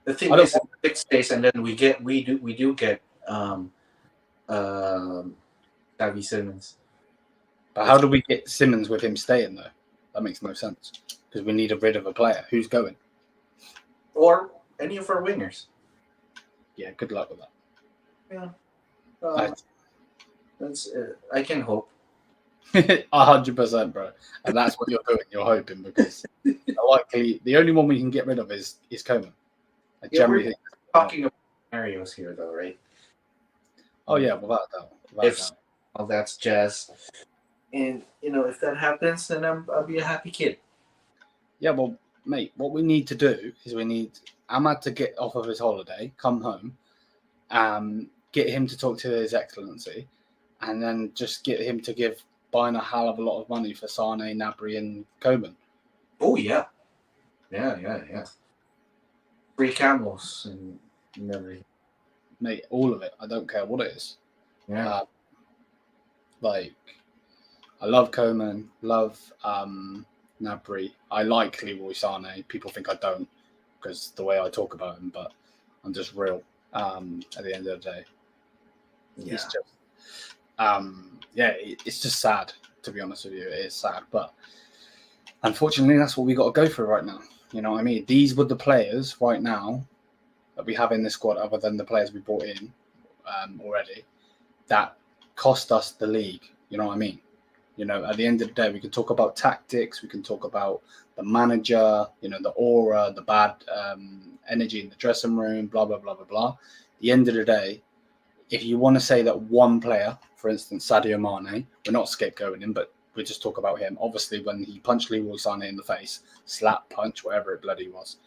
The thing is, if Ligt stays, and then we do get Xavi Simmons. But how do we get Simmons with him staying though? That makes no sense because we need rid of a player. Who's going? Or any of our wingers. Yeah, good luck with that. Yeah. I can hope. 100%, bro. And that's what you're doing. You're hoping because likely the only one we can get rid of is Coman. I generally think talking about scenarios here, though, right? Oh yeah, without doubt. All that's jazz. And if that happens, then I'll be a happy kid. Yeah, well, mate, what we need to do is we need Ahmad to get off of his holiday, come home, get him to talk to His Excellency, and then just get him to give Bayern a hell of a lot of money for Sane, Gnabry, and Coman. Oh yeah. Free camels and everything. Mate, all of it. I don't care what it is. Yeah. I love Coman, love Gnabry. I like Leroy Sane. People think I don't because the way I talk about him, but I'm just real at the end of the day. Yeah. It's just, it's just sad, to be honest with you. It is sad, but unfortunately, that's what we got to go through right now. You know what I mean? These were the players right now that we have in this squad, other than the players we brought in already, that cost us the league. You know what I mean? You know, at the end of the day, we can talk about tactics, we can talk about the manager, the aura, the bad energy in the dressing room, blah, blah, blah, blah, blah. At the end of the day, if you want to say that one player, for instance, Sadio Mané, we're not scapegoating him, but we just talk about him. Obviously, when he punched Leroy Sané in the face, slap, punch, whatever it bloody was,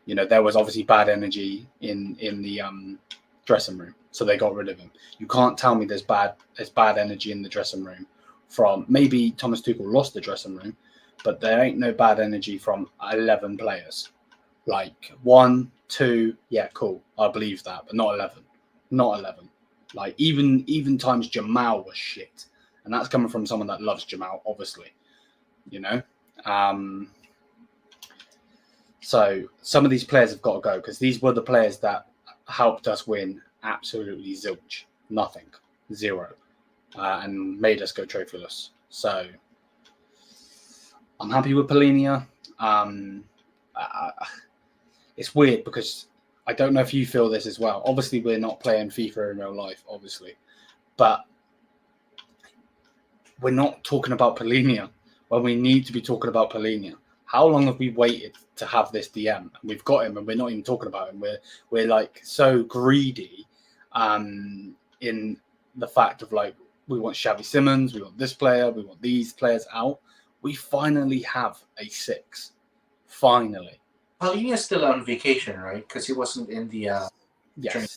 there was obviously bad energy in the dressing room, so they got rid of him. You can't tell me there's bad energy in the dressing room from maybe Thomas Tuchel lost the dressing room, but there ain't no bad energy from 11 players. Like 1, 2, yeah, cool, I believe that, but not 11. Not 11. Like even times Jamal was shit, and that's coming from someone that loves Jamal, obviously. So some of these players have got to go because these were the players that helped us win absolutely zilch, nothing, zero, and made us go trophyless. So I'm happy with Polinia. It's weird because I don't know if you feel this as well. Obviously, we're not playing FIFA in real life, obviously. But we're not talking about Polina when we need to be talking about Polina. How long have we waited to have this DM? And we've got him, and we're not even talking about him. We're like so greedy in the fact of like, we want Xavi Simmons, we want this player, we want these players out. We finally have a 6. Finally. Palhinha's still on vacation, right? Because he wasn't in the training.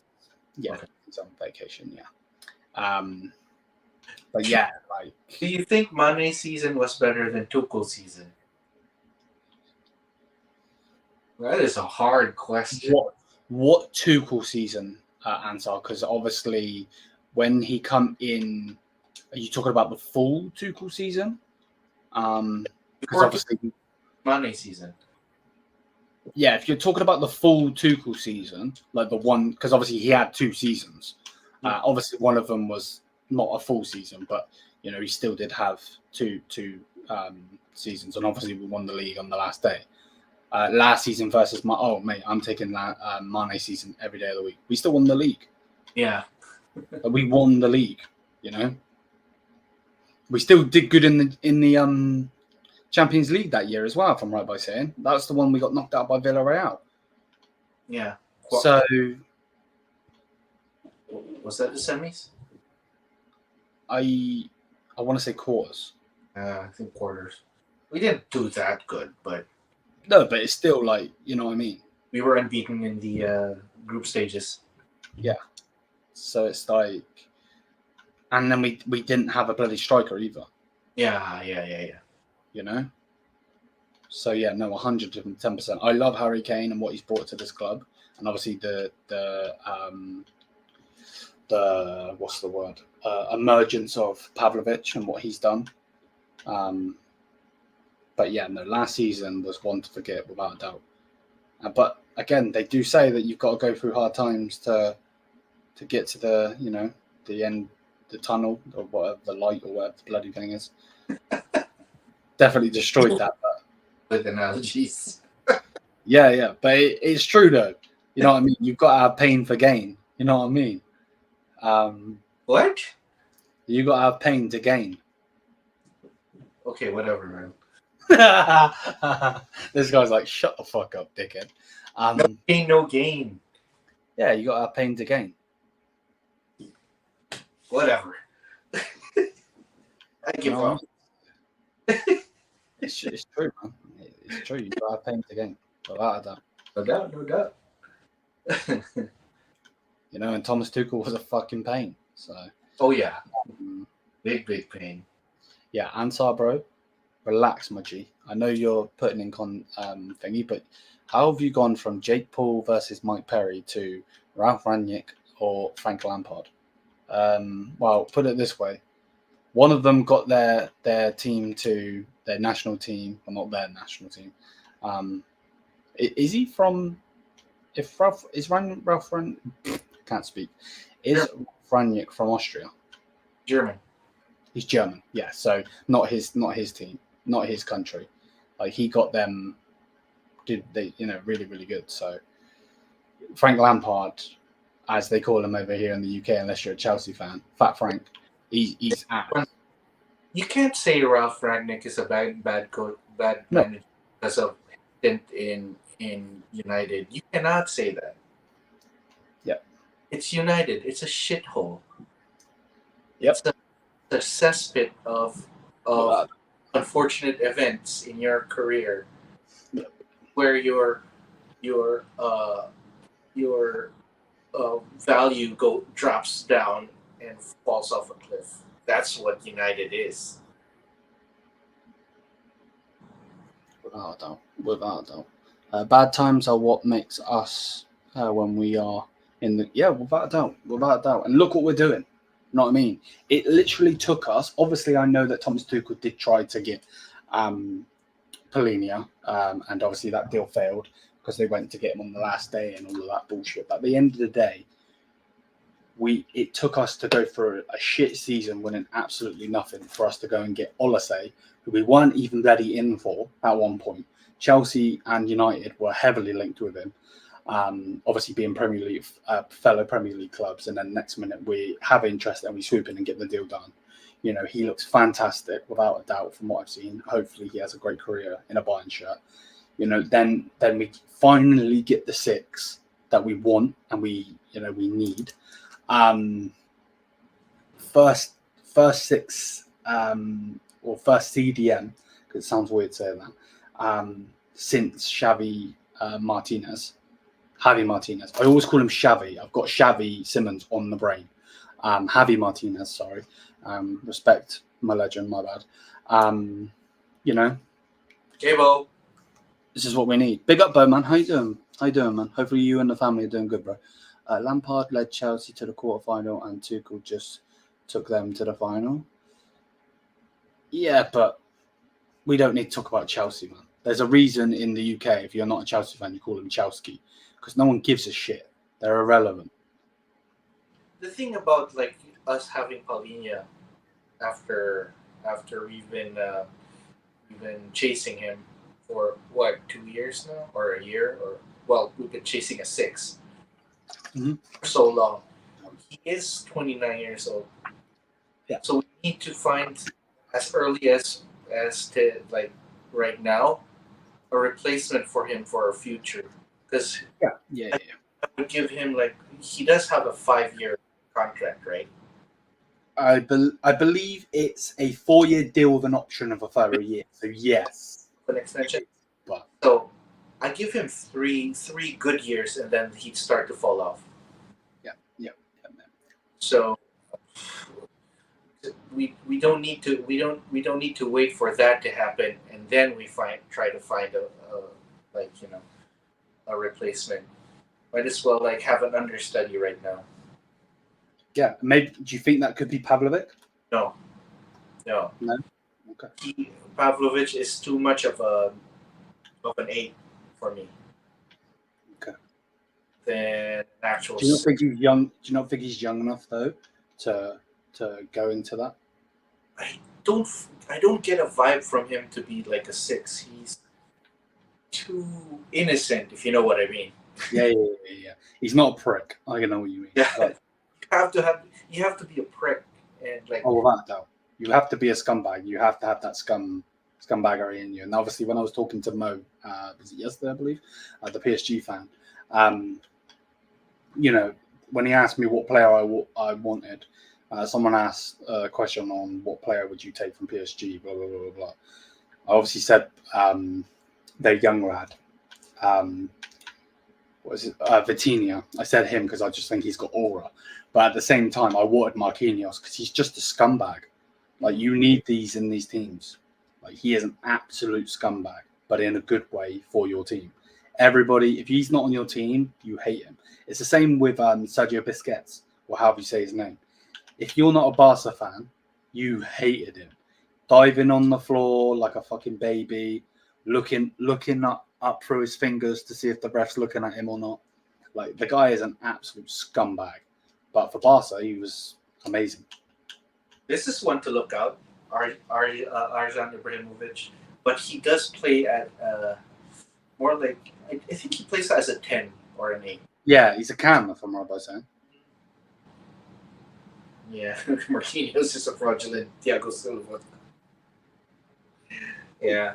Yeah, Okay. He's on vacation, yeah. But yeah, like, do you think Mané's season was better than Tuchel's season? That is a hard question. What Tuchel season, Ansar? Because obviously, when he come in, are you talking about the full Tuchel season? Because obviously, Mané season. Yeah, if you're talking about the full Tuchel season, like the one, because obviously he had 2 seasons. Obviously, one of them was not a full season, but you know he still did have two seasons, and obviously we won the league on the last day. Last season versus I'm taking that Mane season every day of the week. We still won the league. Yeah, we won the league. You know, we still did good in the Champions League that year as well. If I'm right by saying that's the one we got knocked out by Villarreal. Yeah. So was that the semis? I want to say quarters. I think quarters. We didn't do that good, but no, but it's still like, you know what I mean. We were unbeaten in the group stages. Yeah. So it's like, and then we didn't have a bloody striker either. Yeah. You know. So yeah, no, 110%. I love Harry Kane and what he's brought to this club, and obviously the what's the word? Emergence of Pavlovic and what he's done. But yeah, no, last season was one to forget without a doubt. But again, they do say that you've got to go through hard times to get to the the end, the tunnel or whatever, the light or whatever the bloody thing is. Definitely destroyed that. But with analogies. Yeah, but it's true though. You know what I mean? You've got to have pain for gain. You know what I mean? What? You got to have pain to gain. Okay, whatever, man. This guy's like, shut the fuck up, dickhead. No pain, no gain. Yeah, you got to have pain to gain. Whatever. I give up. It's true, man. It's true. You got to have pain to gain. Without a doubt. No doubt. You know, and Thomas Tuchel was a fucking pain. So. Oh yeah. Big pain. Yeah, Ansar, bro. Relax, my G. I know you're putting in thingy, but how have you gone from Jake Paul versus Mike Perry to Ralph Rangnick or Frank Lampard? Well, put it this way. One of them got their team to their national team, well, not their national team. Is he from? If Ralph Rangnick can't speak. Is Ralph Rangnick from Austria? German. He's German, yeah. So not his team, not his country. Like he got them, really, really good. So Frank Lampard, as they call him over here in the UK, unless you're a Chelsea fan, Fat Frank, he's ass. You can't say Ralph Rangnick is a bad coach, bad manager because of stint in United. You cannot say that. Yeah, it's United. It's a shithole. Yep. It's a cesspit of unfortunate events in your career, where your value drops down and falls off a cliff. That's what United is. Without a doubt. Bad times are what makes us when we are in the without a doubt. And look what we're doing. You know what I mean? It literally took us. Obviously, I know that Thomas Tuchel did try to get Polina, and obviously that deal failed because they went to get him on the last day and all of that bullshit. But at the end of the day, it took us to go through a shit season winning absolutely nothing for us to go and get Olise, who we weren't even ready in for at one point. Chelsea and United were heavily linked with him. Obviously being Premier League fellow Premier League clubs, and then next minute we have interest and we swoop in and get the deal done. You know, he looks fantastic without a doubt from what I've seen. Hopefully he has a great career in a Bayern shirt. You know, then we finally get the 6 that we want and we need. First 6 or first CDM, because it sounds weird saying that, since Javi Martinez. I always call him Xavi. I've got Xavi Simmons on the brain. Javi Martinez, sorry. Respect my legend, my bad. You know, Gabo. this is what we need. Big up, Bo, man. How you doing, man? Hopefully you and the family are doing good, bro. Lampard led Chelsea to the quarterfinal and Tuchel just took them to the final. Yeah, but we don't need to talk about Chelsea, man. There's a reason in the UK, if you're not a Chelsea fan, you call them Chelsea, because no one gives a shit. They're irrelevant. The thing about like us having Paulinho after we've been chasing him for what, 2 years now, or a year, or well, we've been chasing a 6 for so long. He is 29 years old. Yeah. So we need to find as early as to like right now a replacement for him for our future, because Yeah. I would give him, like, he does have a 5-year contract, right? I believe it's a 4-year deal with an option of a further year. So yes, An extension. but So I give him three good years, and then he'd start to fall off. Yeah. So we don't need to wait for that to happen, and then we try to find a replacement. Might as well like have an understudy right now. Yeah, maybe. Do you think that could be Pavlovic? No. Okay. Pavlovic is too much of an 8 for me. Okay. Than actual. Do you not think he's young? Do you not think he's young enough though to go into that? I don't get a vibe from him to be like a 6. He's too innocent, if you know what I mean. Yeah. He's not a prick. I know what you mean. Yeah. Like, you have to be a prick, and like, without a doubt, you have to be a scumbag. You have to have that scumbaggery in you. And obviously, when I was talking to Mo, was it yesterday, I believe, the PSG fan, you know, when he asked me what player I wanted, someone asked a question on what player would you take from PSG, blah, blah, blah, blah. I obviously said their young lad. What is it? Vitinha. I said him because I just think he's got aura. But at the same time, I wanted Marquinhos because he's just a scumbag. Like, you need these in these teams. Like, he is an absolute scumbag, but in a good way for your team. Everybody, if he's not on your team, you hate him. It's the same with Sadio Busquets, or however you say his name. If you're not a Barca fan, you hated him. Diving on the floor like a fucking baby, looking up through his fingers to see if the ref's looking at him or not. Like, the guy is an absolute scumbag. But for Barca, he was amazing. this is one to look out. Arjan Ibrahimovic, but he does play at more like, I think he plays as a 10 or an 8. Yeah, he's a cam, if I'm right by saying. Yeah, Marquinhos is a fraudulent Thiago Silva. Yeah.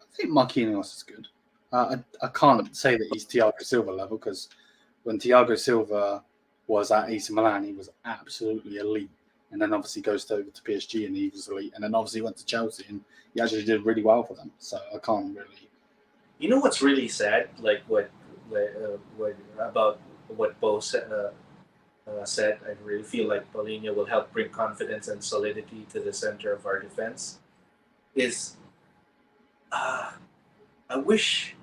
I think Marquinhos is good. I can't say that he's Thiago Silva level, because when Thiago Silva was at AC Milan, he was absolutely elite. And then obviously goes over to PSG and he was elite. And then obviously went to Chelsea and he actually did really well for them. So I can't really. You know what's really sad? Like what about what Bo said. I really feel like Paulinho will help bring confidence and solidity to the center of our defense. I wish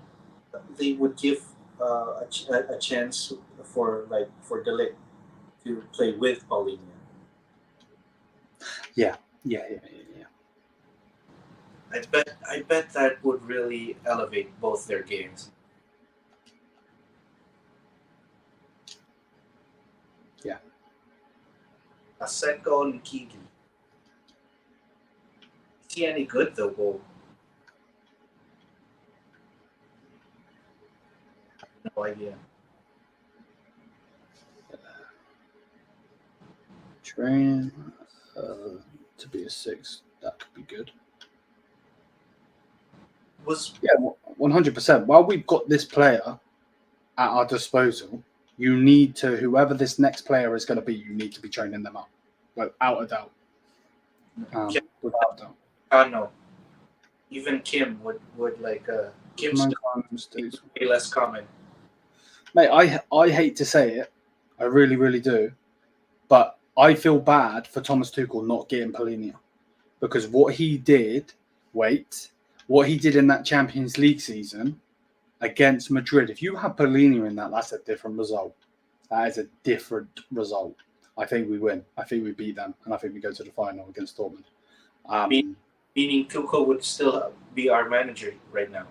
they would give a chance for Ligt to play with Paulinho. Yeah. I bet that would really elevate both their games. Yeah. Aseko and Kigi. Is he any good though, Bo? No idea. Train. to be a 6. That could be good. Yeah, 100%. While we've got this player at our disposal, you need to, whoever this next player is going to be, you need to be training them up, without a doubt. Without a doubt. No. Even Kim would like Kim's less common. Mate, I hate to say it, I really, really do, but I feel bad for Thomas Tuchel not getting Polina, because what he did in that Champions League season against Madrid, if you have Polina in that, that's a different result. That is a different result. I think we win. I think we beat them, and I think we go to the final against Dortmund. Meaning Tuchel would still be our manager right now.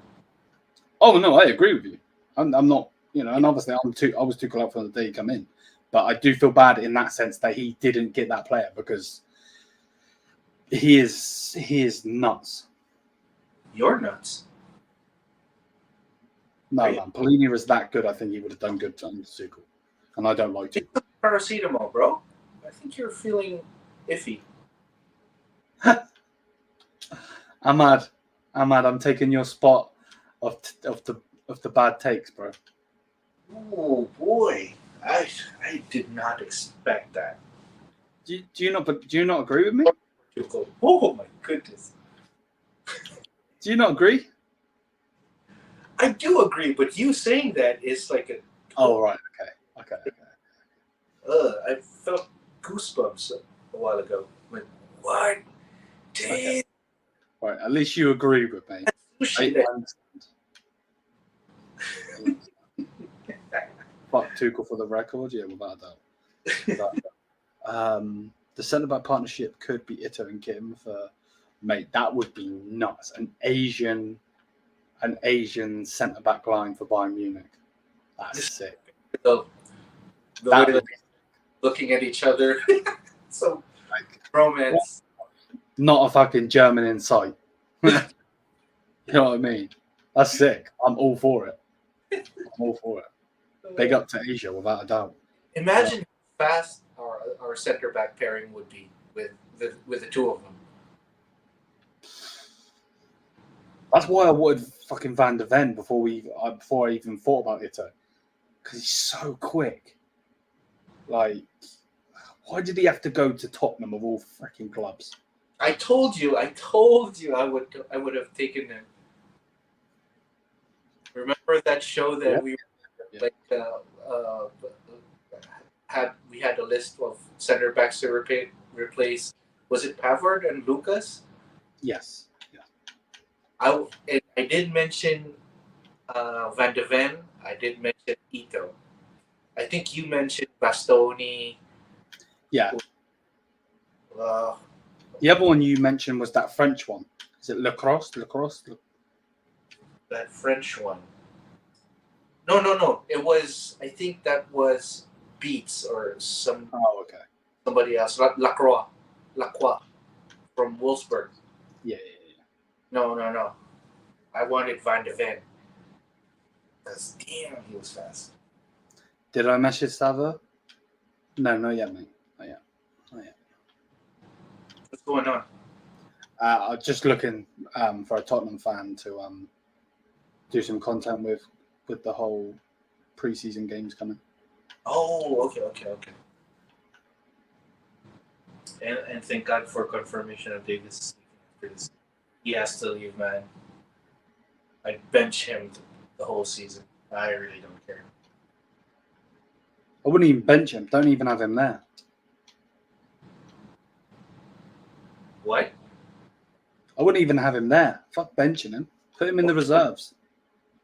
Oh no, I agree with you. I'm not, and obviously I was Tuchel out from the day he come in, but I do feel bad in that sense that he didn't get that player, because he is nuts. You're nuts. No, man, Polina is that good. I think he would have done good under Tuchel, and I don't like to. Paracetamol, bro. I think you're feeling iffy. Ahmad, I'm taking your spot of the bad takes, bro. Oh boy, I did not expect that. Do you not agree with me? Oh my goodness. Do you not agree? I do agree, but you saying that is like a. Oh right, okay. I felt goosebumps a while ago. Like what? Damn. Okay. Right, at least you agree with me. Fuck Tuchel for the record, yeah, without a doubt. The centre-back partnership could be Ito and Kim for, mate, that would be nuts. An Asian centre-back line for Bayern Munich. That's sick. The way they're looking at each other. So, romance. Not a fucking German in sight. You know what I mean? That's sick. I'm all for it. Big up to Asia, without a doubt. Imagine how fast our centre back pairing would be with the two of them. That's why I wanted fucking Van de Ven before I even thought about Ito, because he's so quick. Like, why did he have to go to Tottenham of all freaking clubs? I told you I would have taken him. Remember that show that we had a list of center backs to replace. Was it Pavard and Lucas? Yes. Yeah. I did mention Van de Ven. I did mention Ito. I think you mentioned Bastoni. Yeah. The other one you mentioned was that French one. Is it Lacrosse? That French one. No. It was. I think that was Beats or some. Oh, okay. Somebody else. Lacroix from Wolfsburg. Yeah. No. I wanted Van de Ven. Because damn, he was fast. Did I message Sava? No, not yet, mate. Not yet. What's going on? I'm just looking for a Tottenham fan to do some content with the whole preseason games coming. Oh, okay. And thank God for confirmation of Davis, because he has to leave, man. I bench him the whole season. I really don't care. I wouldn't even bench him. Don't even have him there. What? I wouldn't even have him there. Fuck benching him. Put him in the reserves.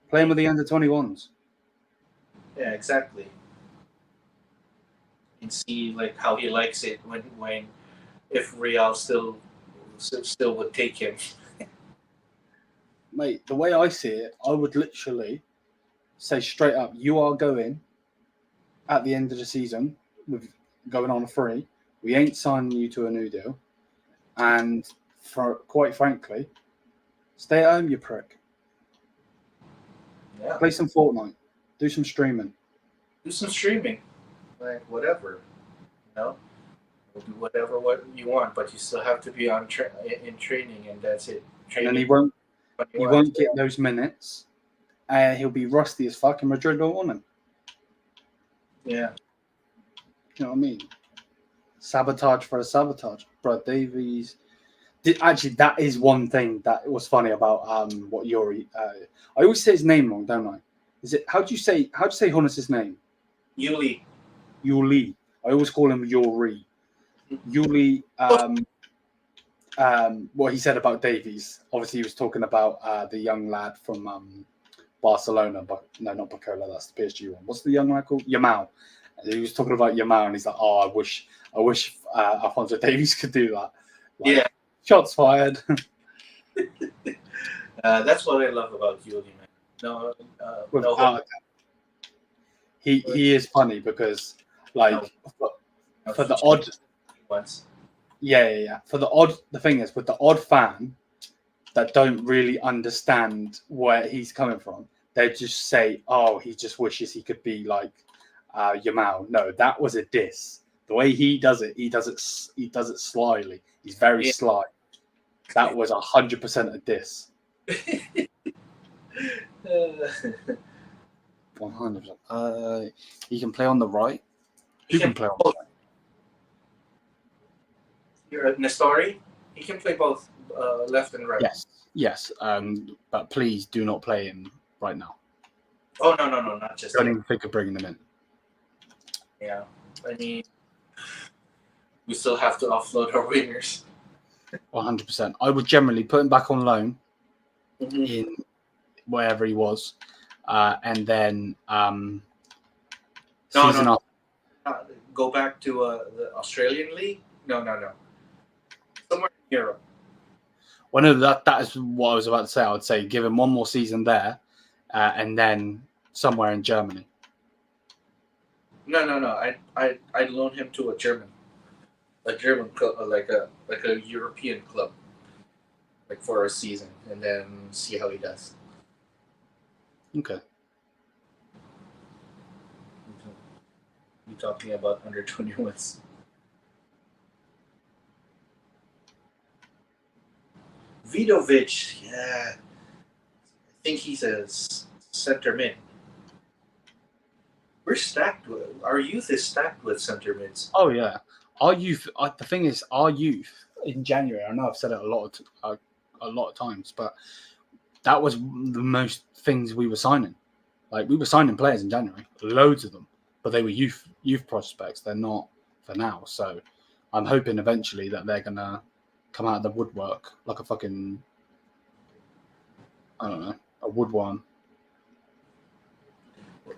Play him with the under-21s. Yeah, exactly. And see like how he likes it when if Real still would take him. Mate, the way I see it, I would literally say straight up, you are going at the end of the season with going on a free. We ain't signing you to a new deal. And for quite frankly, stay at home, you prick. Yeah. Play some Fortnite. Do some streaming. Like whatever. do whatever what you want, but you still have to be in training, and that's it. And then Training. he won't get those minutes. He'll be rusty as fuck, and Madrid will want him. Yeah. You know what I mean? Sabotage for a sabotage. Bro, Davies. Actually, that is one thing that was funny about what Yuri. I always say his name wrong, don't I? Is it how do you say Hoeneß's name? Uli. Uli. I always call him Yuri. Uli. What he said about Davies. Obviously, he was talking about the young lad from Barcelona, but no, not Bacola. That's the PSG one. What's the young lad called? Yamal. He was talking about Yamal, and he's like, "Oh, I wish Alphonso Davies could do that." Like, Yeah. Shots fired. That's what I love about Uli, man. No, he is funny because like for the odd once. Yeah. The thing is with the odd fan that don't really understand where he's coming from, they just say, "Oh, he just wishes he could be like Yamal." No, that was a diss. The way he does it slyly. He's very sly. That was 100% a diss. 100%. He can play on the right. Who can play on the right? You're a Nestori. He can play both left and right. Yes. But please do not play him right now. Oh no, not just. Don't even think of bringing them in. Yeah, I mean, we still have to offload our wingers. 100%. I would generally put him back on loan in wherever he was, and then season up. Go back to the Australian league. No. Somewhere in Europe. Well, no, that is what I was about to say. I would say give him one more season there, and then somewhere in Germany. No. I'd loan him to a German club, like a European club, like for a season, and then see how he does. Okay. You talking about under 21s? Vidovic, yeah, I think he's a center mid. We're stacked with our youth is stacked with center mids. Oh yeah, our youth. The thing is, our youth in January. I know I've said it a lot of times, but that was the most things we were signing. Like we were signing players in January, loads of them, but they were youth prospects. They're not for now. So I'm hoping eventually that they're gonna come out of the woodwork like a fucking, I don't know, a woodworm.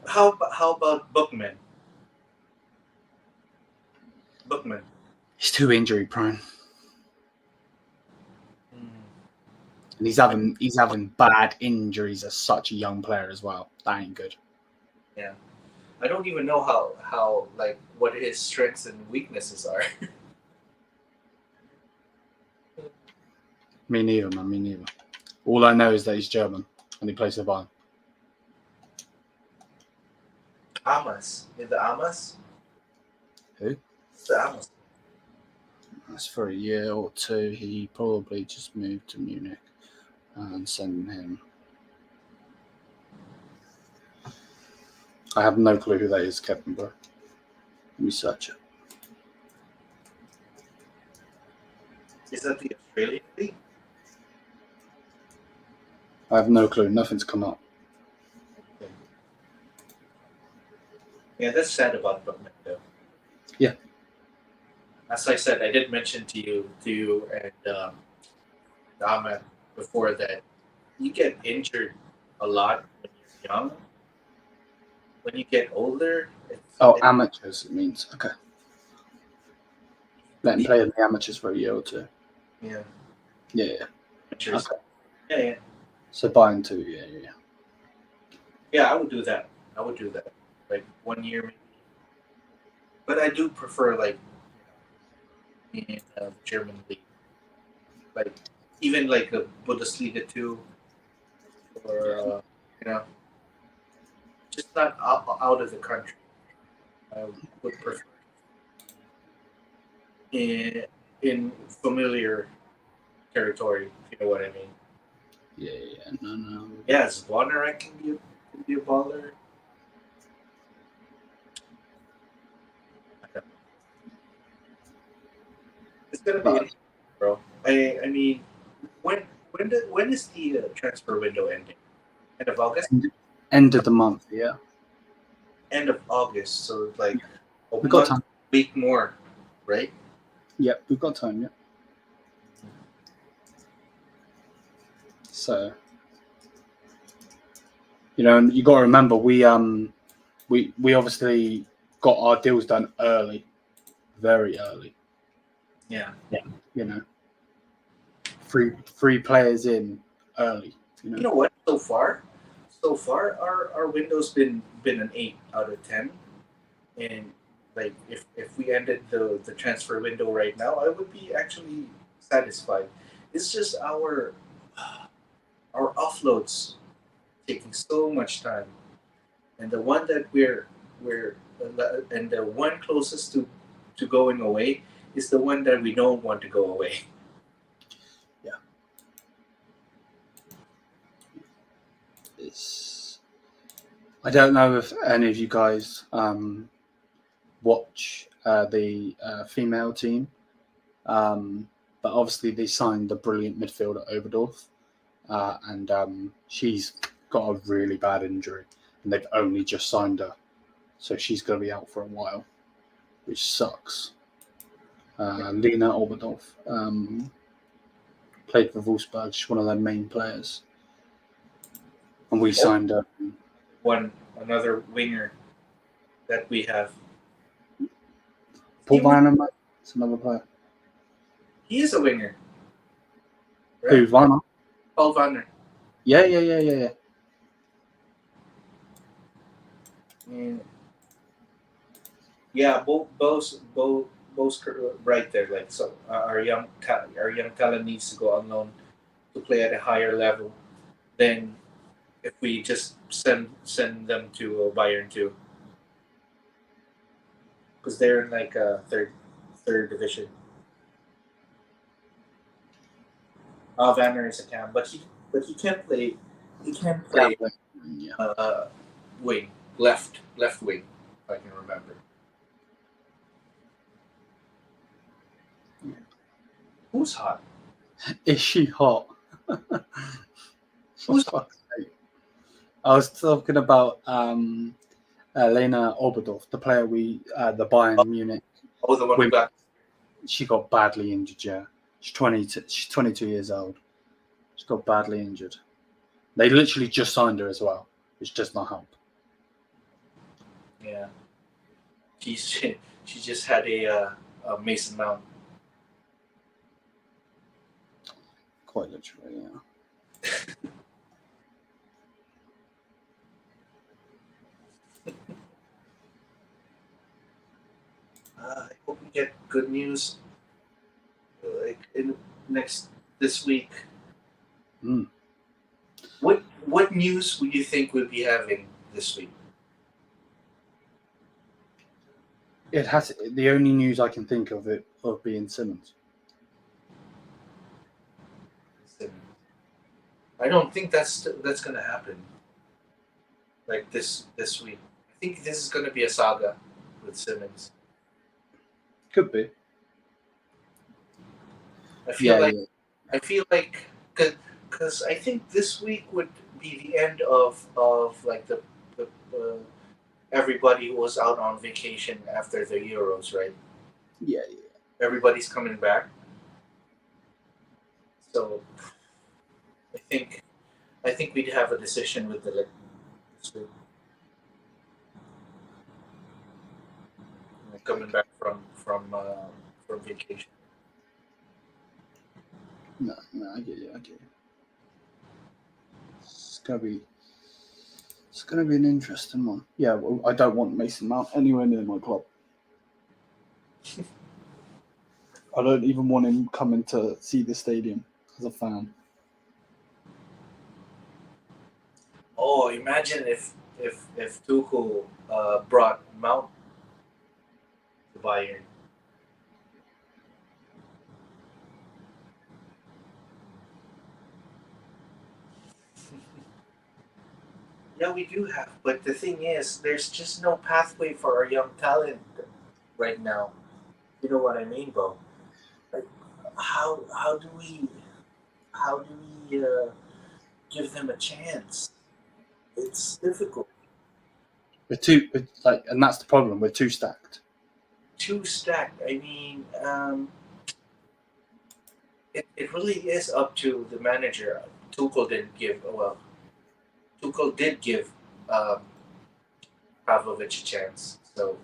How about Bookman? He's too injury prone. And he's having bad injuries as such a young player as well. That ain't good. Yeah. I don't even know how like what his strengths and weaknesses are. Me neither, man. Me neither. All I know is that he's German and he plays for Bayern. Amas. In the Amas? Who? The Amas. That's for a year or two. He probably just moved to Munich and sent him. I have no clue who that is, Kevin, bro. Let me search it. Is that the Australian league? I have no clue. Nothing's come up. Okay. Yeah, that's sad about Bookman, though. Yeah. As I said, I did mention to you and Ahmed before that you get injured a lot when you're young. When you get older, Amateurs, it means. Okay. Let him play in the amateurs for a year or two. Yeah. Yeah. Amateurs. Okay. Yeah. So Bayern too, yeah. Yeah, I would do that. Like 1 year maybe. But I do prefer like in German league. Like even like a Bundesliga 2 or just not out of the country. I would prefer. in familiar territory, if you know what I mean. Yeah. No. Yeah, Zvonarek can be a baller. It's gonna be But interesting, bro. I mean, when when is the transfer window ending? End of August. end of the month, yeah. End of August, so like a We've got month, time. week more, right? Yep, we've got time, yeah. So, you know, and you got to remember we obviously got our deals done early, very early. Yeah. You know, three players in early. You know what? So far, our window's been an 8 out of 10, and like if we ended the transfer window right now, I would be actually satisfied. It's just our offloads taking so much time, and the one that we're and the one closest to going away is the one that we don't want to go away. Yeah. I don't know if any of you guys watch the female team, but obviously they signed the brilliant midfielder Oberdorf, and she's got a really bad injury, and they've only just signed her, so she's going to be out for a while, which sucks. Lena Oberdorf played for Wolfsburg. She's one of their main players, and we signed her. Another winger that we have. Paul Vanner, it's another player. He is a winger. Right? Who, Vanner? Paul Vanner. Yeah. Yeah, both right there. Like, so our young talent needs to go on loan to play at a higher level than if we just send them to Bayern View, because they're in like a third division. Vanner is a cam, but he can't play. He can't play wing, left wing, if I can remember. Who's hot? Is she hot? Who's hot? I was talking about Lena Oberdorf, the player the Bayern Munich. Oh, the one who got. She got badly injured. Yeah, she's 22 years old. She got badly injured. They literally just signed her as well, which does not help. Yeah, she just had a Mason Mount. Quite literally, yeah. I hope we get good news like this week. Mm. What news would you think we'd be having this week? It has the only news I can think of being Simmons. I don't think that's gonna happen. Like this week, I think this is gonna be a saga with Simmons. Could be. I feel like because I think this week would be the end of like the everybody who was out on vacation after the Euros, right? Yeah. Everybody's coming back. So I think we'd have a decision with the Ligt this week. Coming back from vacation. No, I get you. It's gonna be an interesting one. Yeah, well, I don't want Mason Mount anywhere near my club. I don't even want him coming to see the stadium as a fan. Oh, imagine if Tuchel brought Mount to Bayern. Yeah, we do have. But the thing is, there's just no pathway for our young talent right now. You know what I mean, Bo? Like, how do we give them a chance? It's difficult. And that's the problem. We're too stacked. Too stacked. I mean, it really is up to the manager. Tuchel didn't give well. Tuchel did give um, Pavlovich a chance. So,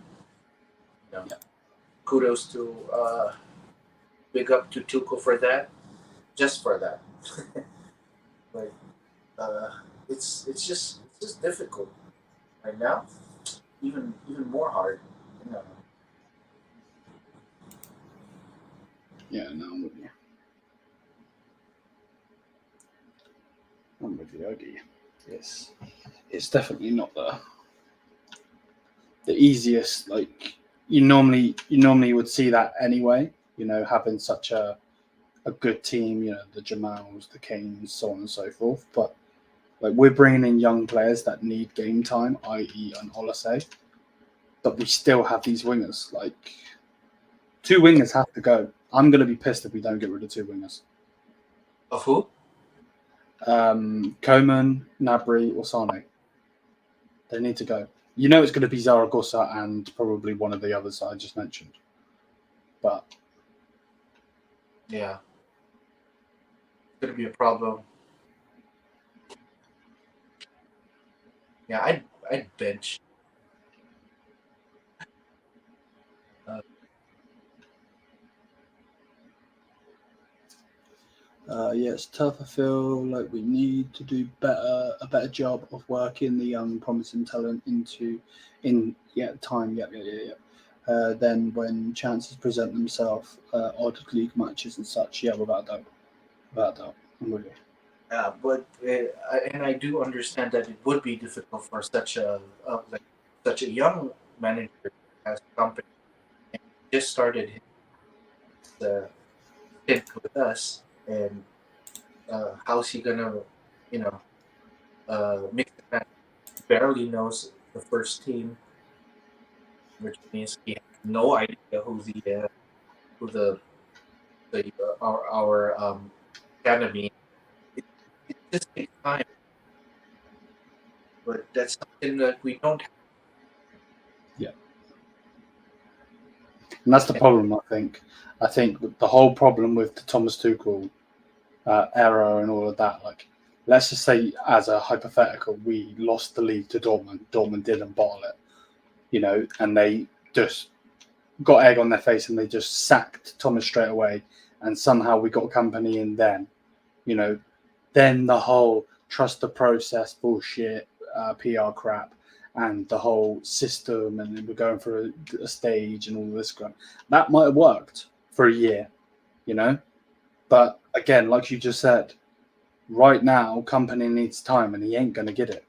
Yeah. kudos to big up to Tuchel for that. Just for that. Like, it's just difficult right now. Even more hard. You know. Yeah, no, I'm with you. I'm with you, Odie. It's definitely not the easiest. Like you normally would see that anyway. You know, having such a good team. You know, the Jamals, the Kanes, so on and so forth. But like we're bringing in young players that need game time, i.e., an Olise. But we still have these wingers. Like 2 wingers have to go. I'm gonna be pissed if we don't get rid of 2 wingers. Of who? Coman, Gnabry, or Sane. They need to go. You know it's going to be Zaragoza and probably one of the others I just mentioned. But yeah, it's gonna be a problem. Yeah, I'd bench. yeah, it's tough. I feel like we need to do a better job of working the young, promising talent time. Then when chances present themselves, odd league matches and such. Yeah, without doubt. I'm with you. But and I do understand that it would be difficult for such a young manager as a company. And he just started his stint with us, and how's he gonna, you know, mix the match? He barely knows the first team, which means he has no idea who the our academy. It just takes time, but that's something that we don't. Yeah, and that's the problem. I think the whole problem with the Thomas Tuchel error and all of that. Like, let's just say, as a hypothetical, we lost the league to Dortmund. Dortmund didn't bottle it, you know, and they just got egg on their face and they just sacked Thomas straight away. And somehow we got company in then, you know, then the whole trust the process bullshit, PR crap, and the whole system, and then we're going for a stage and all this crap. That might have worked for a year, you know. But again, like you just said, right now, company needs time, and he ain't gonna get it.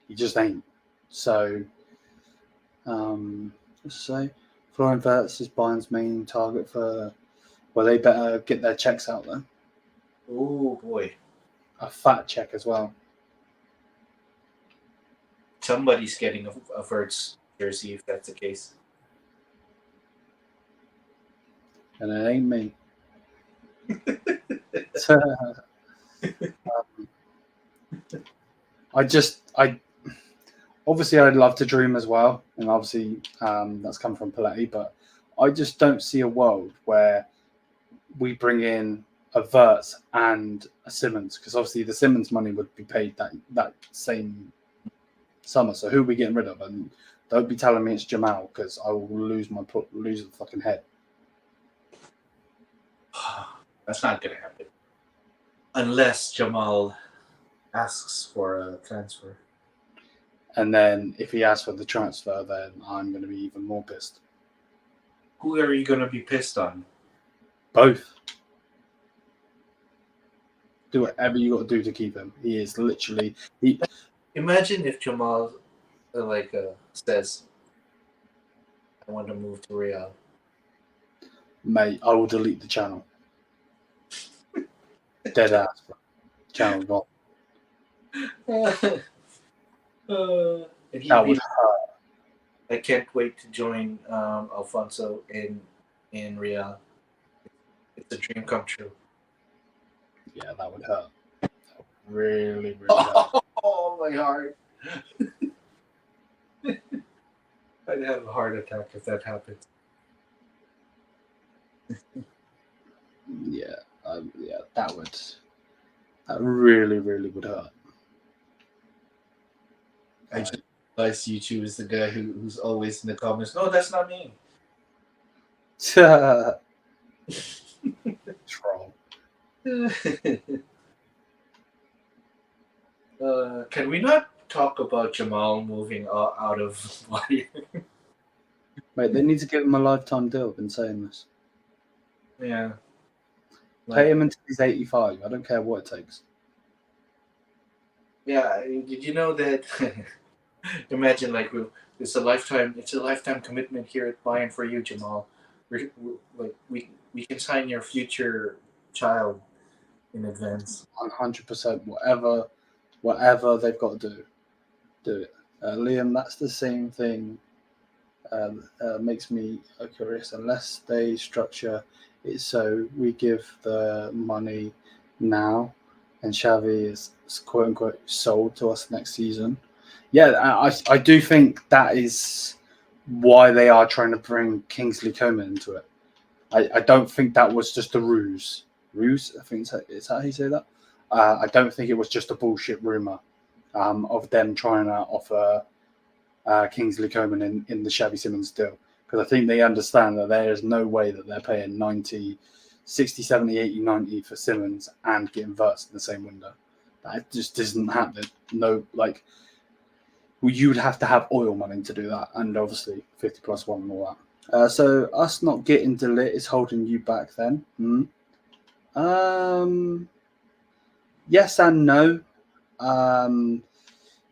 He just ain't. So, let's say Florian Wirtz is Bayern's main target for. Well, they better get their checks out there. Oh boy, A fat check as well. somebody's getting a Verts jersey if that's the case. And it ain't me. I obviously I'd love to dream as well, and obviously that's come from Paletti, but I just don't see a world where we bring in a Wirtz and a Simmons, because obviously the Simmons money would be paid that same summer. So who are we getting rid of? And don't be telling me it's Jamal, because I will lose the fucking head. That's not gonna happen unless Jamal asks for a transfer. And then if he asks for the transfer, then I'm going to be even more pissed. Who are you gonna be pissed on? Both. Do whatever you got to do to keep him. He is literally. Imagine if Jamal says, "I want to move to Real." Mate, I will delete the channel. Dead ass. Channel gone. And he'd That be would hurt. I can't wait to join Alfonso in Real. It's a dream come true. Yeah, that would hurt. That would really, really hurt. Oh, my heart. I'd have a heart attack if that happens. Yeah, that really, really would hurt. I just realized you choose the guy who's always in the comments. No, that's not me. Troll. Can we not talk about Jamal moving out of Bayern? Mate, they need to give him a lifetime deal. I've been saying this. Yeah. Pay him until he's 85. I don't care what it takes. Yeah. Did you know that? Imagine like it's a lifetime commitment here at Bayern for you, Jamal. We can sign your future child in advance. 100%. Whatever they've got to do it. Liam, that's the same thing. Makes me curious. Unless they structure it so we give the money now, and Xavi is quote unquote sold to us next season. Yeah, I do think that is why they are trying to bring Kingsley Coman into it. I don't think that was just a ruse. Ruse, I think is how you say that. I don't think it was just a bullshit rumor of them trying to offer Kingsley Coman in the Xavi Simmons deal. Because I think they understand that there is no way that they're paying 90, 60, 70, 80, 90 for Simmons and getting Wirtz in the same window. That just doesn't happen. No, like, you would have to have oil money to do that. And obviously 50 plus one and all that. So us not getting Ligt is holding you back then. Yes and no.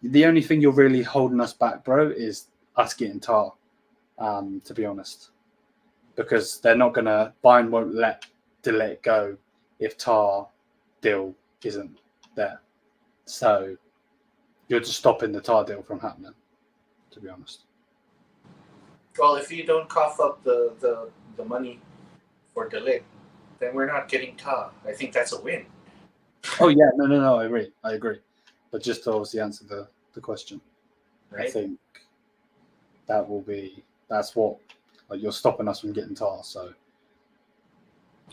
The only thing you're really holding us back, bro, is us getting Tar, to be honest. Because they're not going to... Bayern won't let Ligt go if Tar deal isn't there. So you're just stopping the Tar deal from happening, to be honest. Well, if you don't cough up the money for Ligt, then we're not getting Tar. I think that's a win. Oh, yeah. No. I agree. But just to obviously answer the question, right? I think that's what, like, you're stopping us from getting Tar. So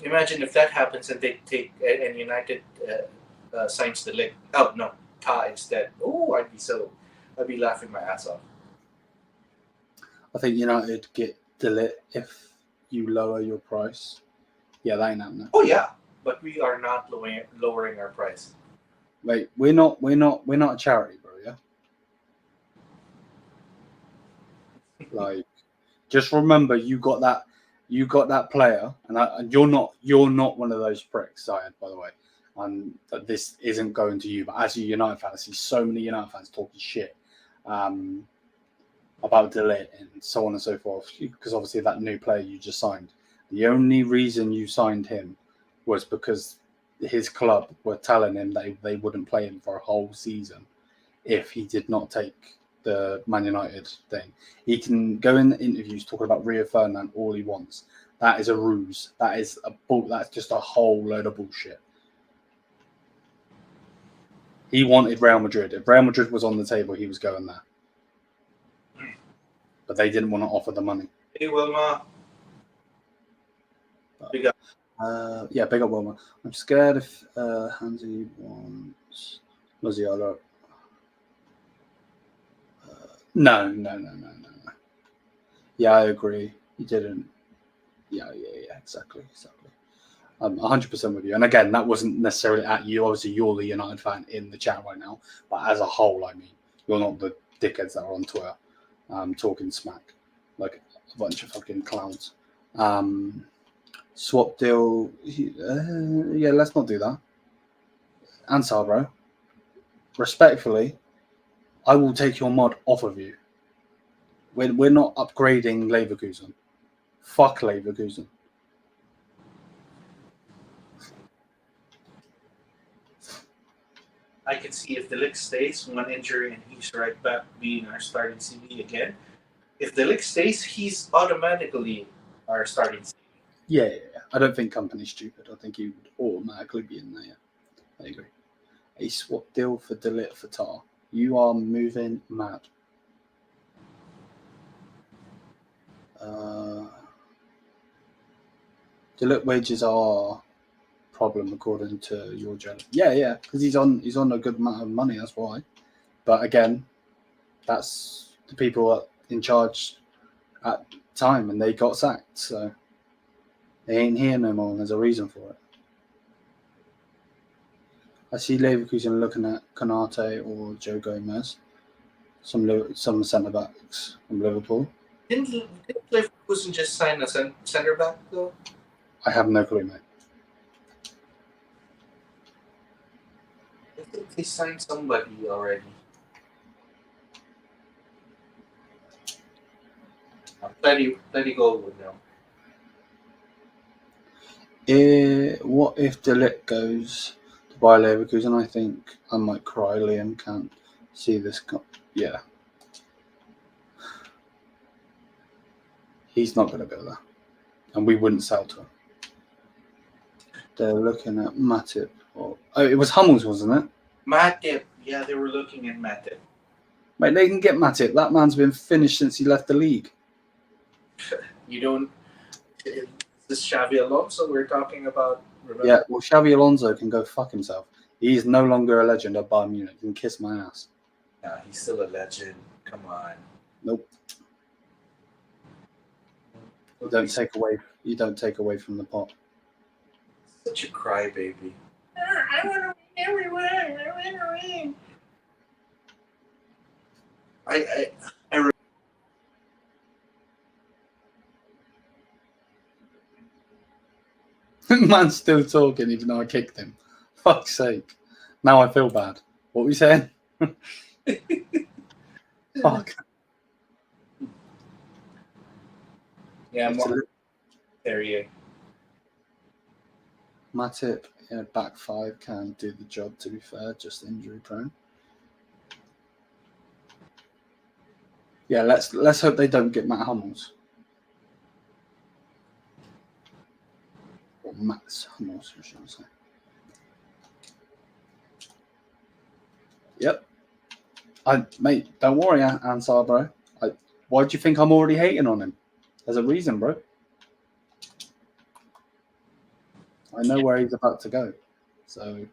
imagine if that happens and they take and United signs Ligt. Oh no, Tar instead. Oh, I'd be laughing my ass off. I think United get Ligt if you lower your price. Yeah, that ain't happening. Oh yeah, but we are not lowering our price. Wait, we're not a charity, bro. Yeah. Like, just remember, you got that player, and you're not one of those pricks, Syed, by the way. And this isn't going to you, but as a United fan, I see so many United fans talking shit about Ligt and so on and so forth, because obviously that new player you just signed. The only reason you signed him was because his club were telling him they wouldn't play him for a whole season if he did not take the Man United thing. He can go in the interviews talking about Rio Ferdinand all he wants. That is a ruse. That's just a whole load of bullshit. He wanted Real Madrid. If Real Madrid was on the table, he was going there. But they didn't want to offer the money. Hey, Wilma. Big up. Yeah, big up, Wilma. I'm scared if Hansi wants Musiala. No. Yeah, I agree. He didn't. Yeah, exactly. I'm 100% with you. And again, that wasn't necessarily at you. Obviously, you're the United fan in the chat right now. But as a whole, I mean, you're not the dickheads that are on Twitter talking smack like a bunch of fucking clowns. Swap deal. Yeah, let's not do that. Ansar, bro. Respectfully, I will take your mod off of you. We're not upgrading Leverkusen. Fuck Leverkusen. I can see if the Ligt stays, one injury, and he's right back being our starting CB again. If the Ligt stays, he's automatically our starting CB. Yeah. I don't think Company's stupid. I think he would automatically be in there. Yeah. I agree. A swap deal for De Ligt for Tar. You are moving mad. De Ligt wages are problem according to your journal. Yeah, because he's on a good amount of money. That's why. But again, that's the people in charge at the time, and they got sacked, so they ain't here no more. And there's a reason for it. I see Leverkusen looking at Konate or Joe Gomez, some centre backs from Liverpool. Didn't Leverkusen just sign a centre back though? I have no clue, mate. I think they signed somebody already. Plenty goal would know. What if De Ligt goes to Bayer Leverkusen? I think I might cry. Liam can't see this. Yeah. He's not going to go there. And we wouldn't sell to him. They're looking at Matip. It was Hummels, wasn't it? Matip. Yeah, they were looking at Matip. Mate, they can get Matip. That man's been finished since he left the league. You don't... This Xavi Alonso we're talking about? Remember? Yeah, well, Xavi Alonso can go fuck himself. He is no longer a legend at Bayern Munich. He can kiss my ass. Nah, he's still a legend. Come on. Nope. You don't take away from the pot. Such a crybaby. I want to win everywhere. I want to win. Man's still talking even though I kicked him. Fuck's sake. Now I feel bad. What were we saying? Fuck. Yeah, there you go. Matip, back five can do the job, to be fair, just injury prone. Yeah, let's hope they don't get Matt Hummels. Or Matt Hummels, should I say. Yep. Mate, don't worry, Ansar, bro. Why do you think I'm already hating on him? There's a reason, bro. I know where he's about to go. So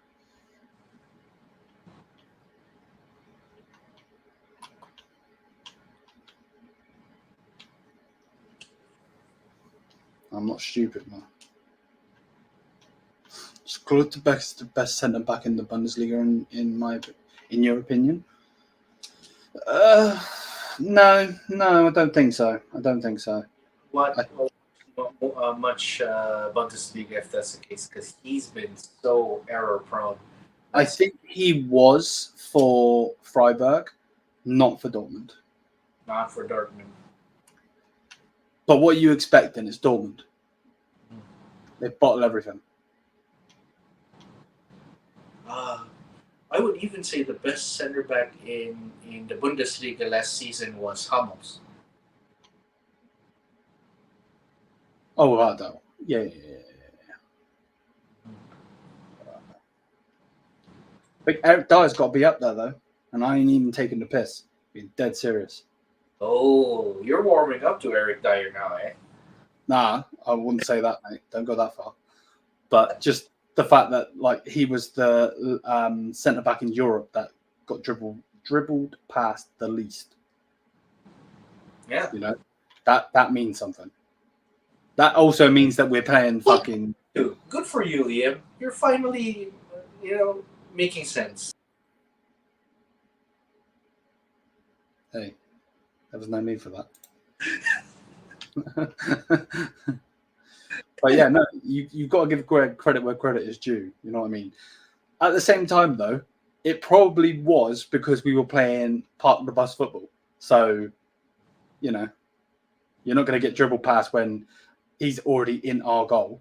I'm not stupid, man. Is Klose the best centre back in the Bundesliga in your opinion? No, I don't think so. What much Bundesliga if that's the case? Because he's been so error prone. I think he was for Freiburg, not for Dortmund. Not for Dortmund. But what are you expecting? It's Dortmund. They bottle everything. I would even say the best centre back in the Bundesliga last season was Hummels. Oh, without doubt. Yeah. But Eric Dyer's got to be up there, though. And I ain't even taking the piss. Being dead serious. Oh, you're warming up to Eric Dyer now, eh? Nah, I wouldn't say that, mate. Don't go that far. But just the fact that he was the centre back in Europe that got dribbled past the least. Yeah. That means something. That also means that we're playing fucking... Good for you, Liam. You're finally, making sense. Hey, there was no need for that. But yeah, no, you've got to give credit where credit is due. You know what I mean? At the same time, though, it probably was because we were playing park the bus football. So, you're not going to get dribbled past when he's already in our goal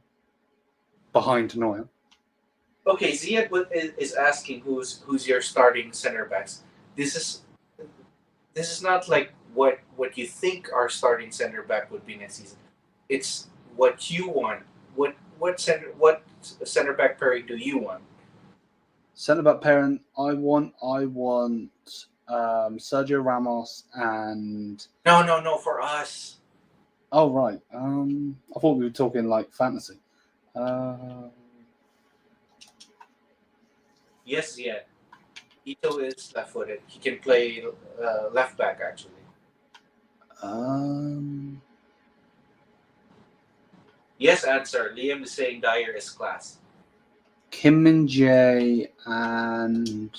behind Neuer. Okay, Ziad is asking who's your starting center backs. This is not like what you think our starting center back would be next season. It's what you want. What center back pairing do you want? Centre back parent. I want Sergio Ramos and. No. For us, Oh right. I thought we were talking like fantasy. yes, yeah. Ito is left-footed. He can play left back actually. Um. Yes, answer. Liam is saying Dyer is class. Kimmich and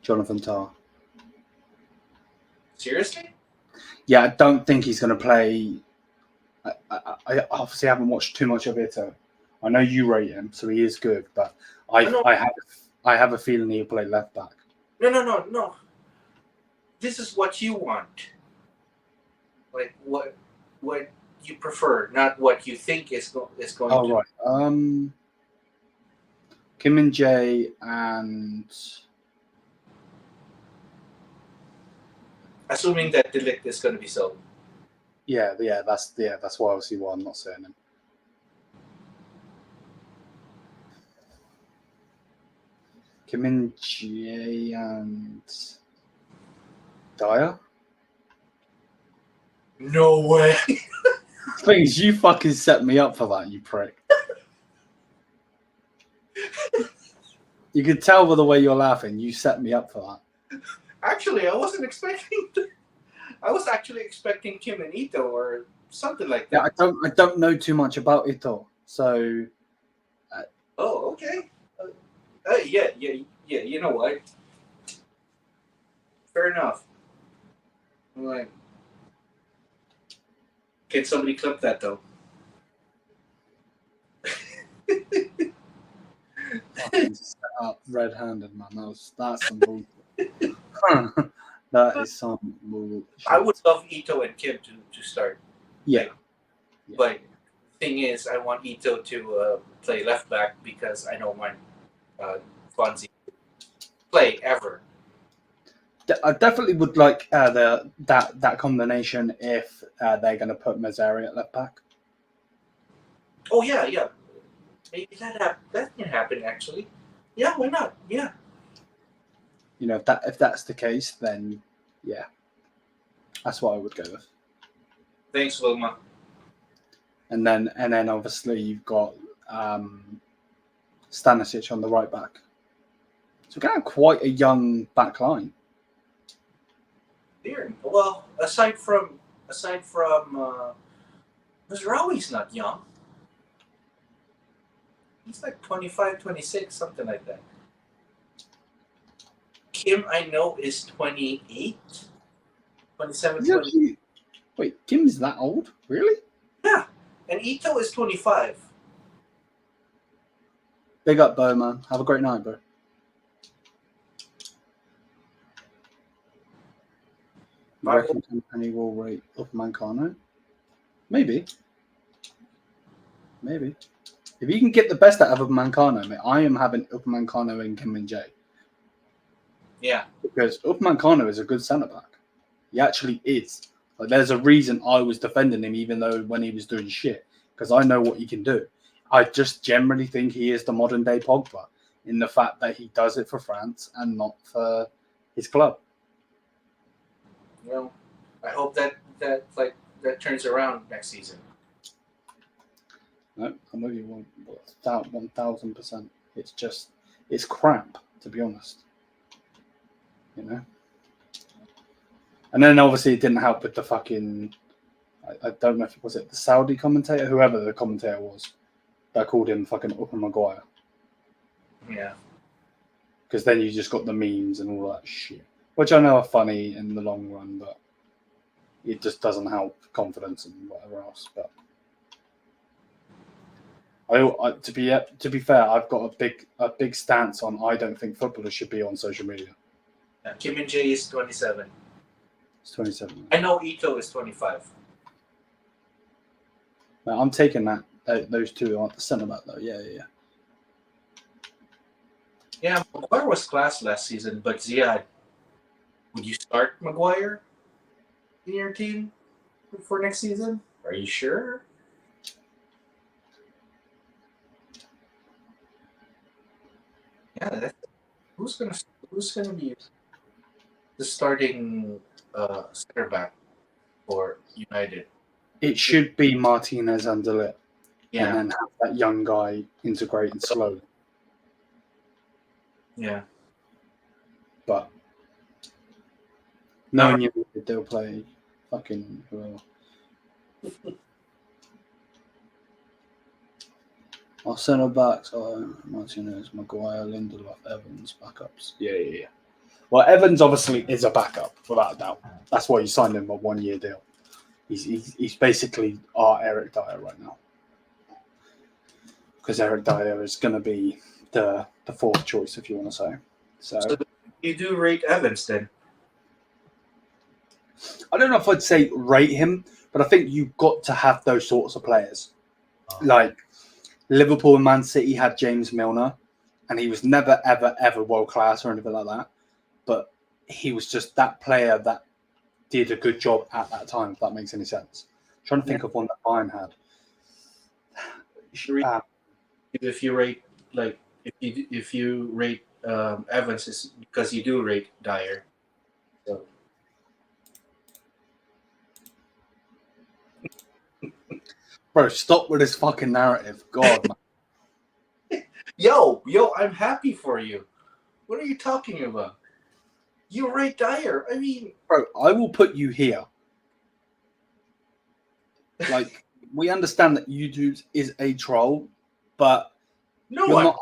Jonathan Tah. Seriously? Yeah, I don't think he's going to play. I obviously haven't watched too much of it. I know you rate him, so he is good, but I have a feeling he'll play left back. No. This is what you want. Like what you prefer, not what you think is going Oh to. right. Kimmich and Assuming that the Ligt is going to be sold. yeah. That's why obviously why I'm not saying him. Kimmich and Dyer. No way. Things you fucking set me up for that, you prick. You could tell by the way you're laughing. You set me up for that. Actually, I wasn't expecting. I was actually expecting Kim and Ito or something like that. Yeah, I don't know too much about Ito, so. Oh, okay. Yeah. You know what? Fair enough. I'm like, can somebody clip that though? Set up red-handed, man. That's some bullshit. That is some bullshit. I would love Ito and Kim to start. Yeah. But thing is, I want Ito to play left back because I don't want Fonzie to play ever. I definitely would like that combination if they're going to put Mazzari at left back. Oh yeah. Maybe that can happen actually. Yeah, why not? Yeah. You know, if that's the case, then yeah, that's what I would go with. Thanks, Wilma. And then obviously you've got Stanisic on the right back. So we're going to have quite a young back line. Well, aside from Mazraoui's not young. He's like 25, 26, something like that. Kim, I know, is 28, 27, 20. Wait, Kim's that old? Really? Yeah, and Ito is 25. Big up, Bo, man. Have a great night, bro. You reckon Company will rate Upamecano? Maybe. If you can get the best out of Upamecano, mate, I am having Upamecano and Kimmich. Yeah. Because Upamecano is a good centre back. He actually is. Like, there's a reason I was defending him, even though when he was doing shit, because I know what he can do. I just generally think he is the modern day Pogba in the fact that he does it for France and not for his club. Well, I hope that turns around next season. No, I'm with you 1,000%. It's crap, to be honest. You know? And then obviously it didn't help with the fucking, I don't know if it was the Saudi commentator, whoever the commentator was, that called him fucking Upper Maguire. Yeah. Because then you just got the memes and all that shit, which I know are funny in the long run, but it just doesn't help confidence and whatever else. But to be fair, I've got a big stance on I don't think footballers should be on social media. Yeah, Kim and Jay is 27. It's 27. I know Ito is 25. No, I'm taking that. Those two are the centre back though. Yeah. Yeah, Maguire was class last season, but Ziad, would you start Maguire in your team for next season? Are you sure? Yeah, who's gonna be the starting center back for United? It should be Martinez and Ligt, Yeah, and then have that young guy integrated slowly. yeah. But knowing you, they'll play fucking whoever. Our centre backs are Martinez, Maguire, Lindelof, Evans, backups. Yeah. Well, Evans obviously is a backup, without a doubt. That's why you signed him a 1 year deal. He's basically our Eric Dyer right now. Because Eric Dyer is going to be the fourth choice, if you want to say. So you do rate Evans then? I don't know if I'd say rate him, but I think you've got to have those sorts of players. Like Liverpool and Man City had James Milner, and he was never, ever, ever world class or anything like that. But he was just that player that did a good job at that time, if that makes any sense. I'm trying to think of one that Bayern had. If you rate Evans, is because you do rate Dyer. So. Bro, stop with this fucking narrative. God, man. Yo, I'm happy for you. What are you talking about? You rate Dyer. I mean, bro, I will put you here. Like, we understand that YouTube is a troll, but you're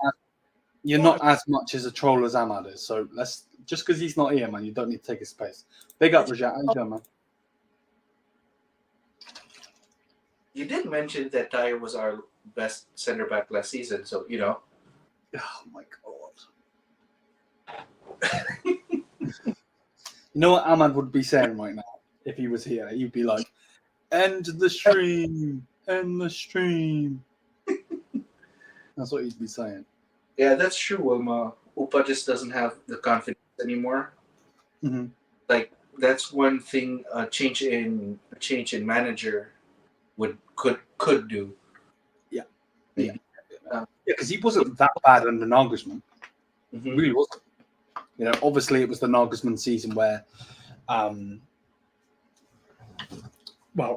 not as much as a troll as Ahmad is. So just because he's not here, man, you don't need to take his space. Big up, Rajat. How you doing, man? You did mention that Dyer was our best center back last season, so you know. Oh my god. You know what Ahmad would be saying right now if he was here? He'd be like, "End the stream, end the stream." That's what he'd be saying. Yeah, that's true. Upa just doesn't have the confidence anymore. Mm-hmm. Like that's one thing a change in manager could do. Yeah. Because he wasn't that bad under Nagelsmann. Mm-hmm. He really wasn't. You know, obviously it was the Nagelsmann season where, well,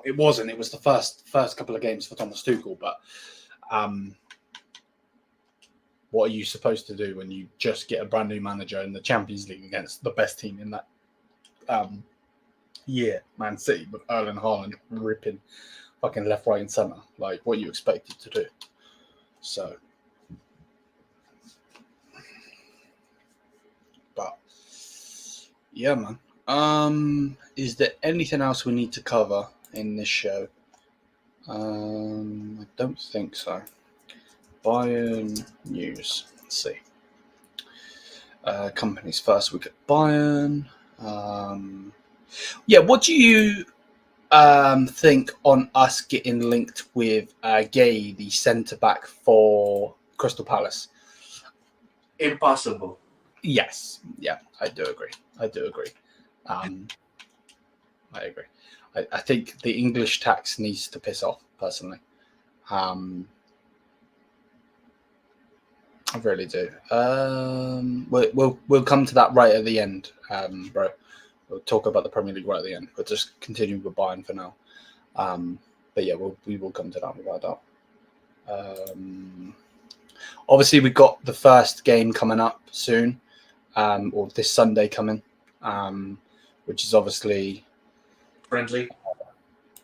it wasn't. It was the first couple of games for Thomas Tuchel. But what are you supposed to do when you just get a brand new manager in the Champions League against the best team in that year, Man City, with Erling Haaland ripping fucking left, right, and centre? Like, what you expected to do? So, but yeah, man. Is there anything else we need to cover in this show? I don't think so. Bayern news. Let's see. Companies first. We get Bayern. Yeah, what do you think on us getting linked with Gay, the centre back for Crystal Palace? Impossible. Yes. Yeah, I do agree. I agree. I think the English tax needs to piss off, personally. I really do. We'll come to that right at the end, bro. We'll talk about the Premier League right at the end. We'll just continue with Bayern for now. But yeah, we will come to that without doubt. Obviously, we've got the first game coming up soon, or this Sunday coming, which is obviously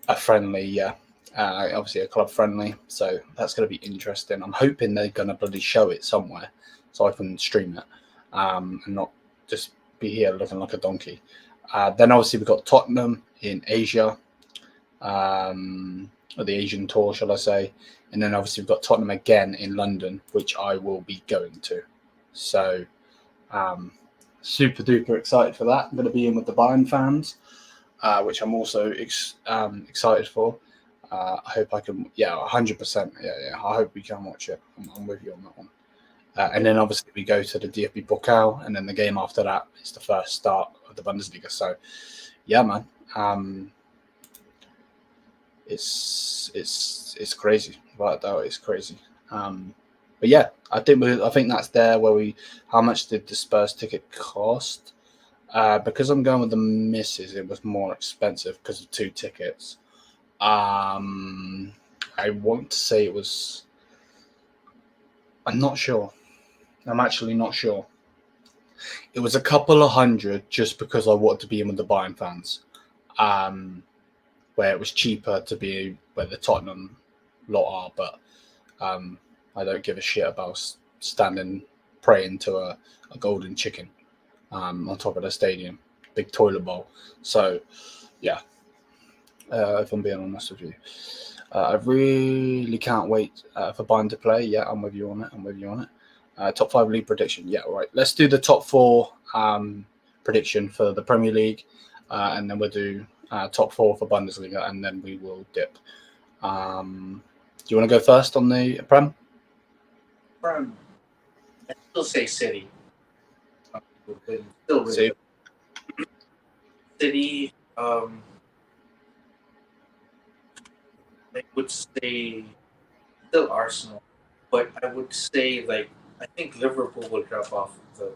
a friendly, yeah. Obviously a club friendly, so that's going to be interesting. I'm hoping they're going to bloody show it somewhere so I can stream it and not just be here looking like a donkey. Then obviously we've got Tottenham in Asia, or the Asian tour, shall I say. And then obviously we've got Tottenham again in London, which I will be going to. So super duper excited for that. I'm going to be in with the Bayern fans, which I'm also excited for. I hope I can. Yeah, 100%. Yeah. I hope we can watch it. I'm with you on that one. And then obviously we go to the DFB Pokal, and then the game after that is the first start of the Bundesliga. So, yeah, man, it's crazy. Without a doubt, it's crazy. But yeah, I think that's there where we. How much did the Spurs ticket cost? Because I'm going with the misses, it was more expensive because of 2 tickets. I want to say it was. I'm not sure. I'm actually not sure. It was a couple of hundred just because I wanted to be in with the Bayern fans, where it was cheaper to be where the Tottenham lot are. But I don't give a shit about standing praying to a golden chicken on top of the stadium, big toilet bowl. So, yeah, if I'm being honest with you. I really can't wait for Bayern to play. Yeah, I'm with you on it. Top 5 league prediction. Yeah, right. Let's do the top 4 prediction for the Premier League, and then we'll do top 4 for Bundesliga, and then we will dip. Do you want to go first on the Prem? Prem. I still say City. Still really City. I would say still Arsenal, but I would say I think Liverpool will drop off the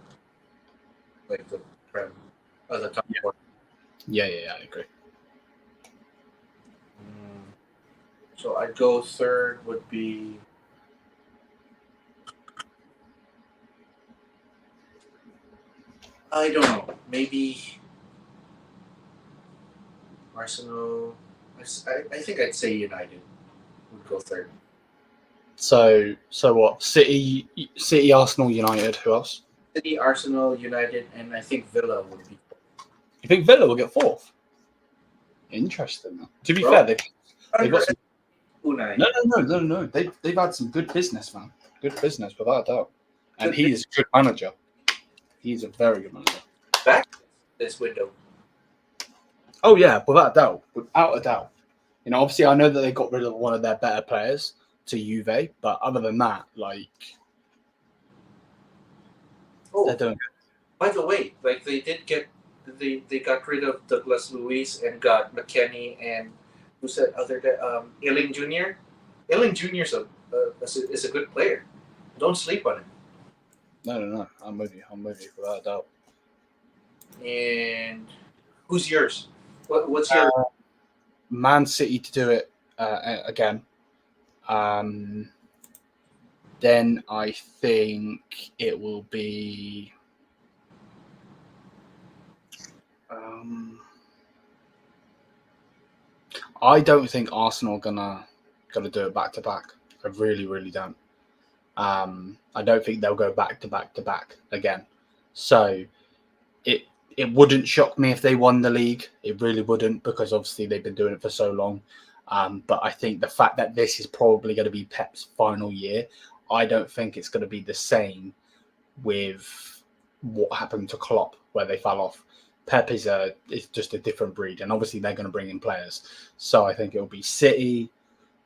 Prem or the top 4. Yeah, I agree. So I'd go third would be I don't know, maybe Arsenal. I think I'd say United would go third. So what? City, Arsenal, United. Who else? City, Arsenal, United, and I think Villa would be. You think Villa will get 4th? Interesting. To be fair, they've got some. Unai. No. They've had some good business, man. Good business, without a doubt. And he is a good manager. He's a very good manager. Back this window. Oh yeah, without a doubt. You know, obviously, I know that they got rid of one of their better players to Juve, but other than that, they're doing good. By the way, they did get they got rid of Douglas Luiz and got McKennie and who said other day Ealing Jr. Ealing Jr. is a good player. Don't sleep on him. No. I'm with you without a doubt. And who's yours? What's your Man City to do it again? Then I think it will be. I don't think Arsenal gonna do it back to back. I really don't. I don't think they'll go back to back again. So it wouldn't shock me if they won the league. It really wouldn't, because obviously they've been doing it for so long. But I think the fact that this is probably going to be Pep's final year, I don't think it's going to be the same with what happened to Klopp, where they fell off. Pep is just a different breed, and obviously they're going to bring in players. So I think it'll be City.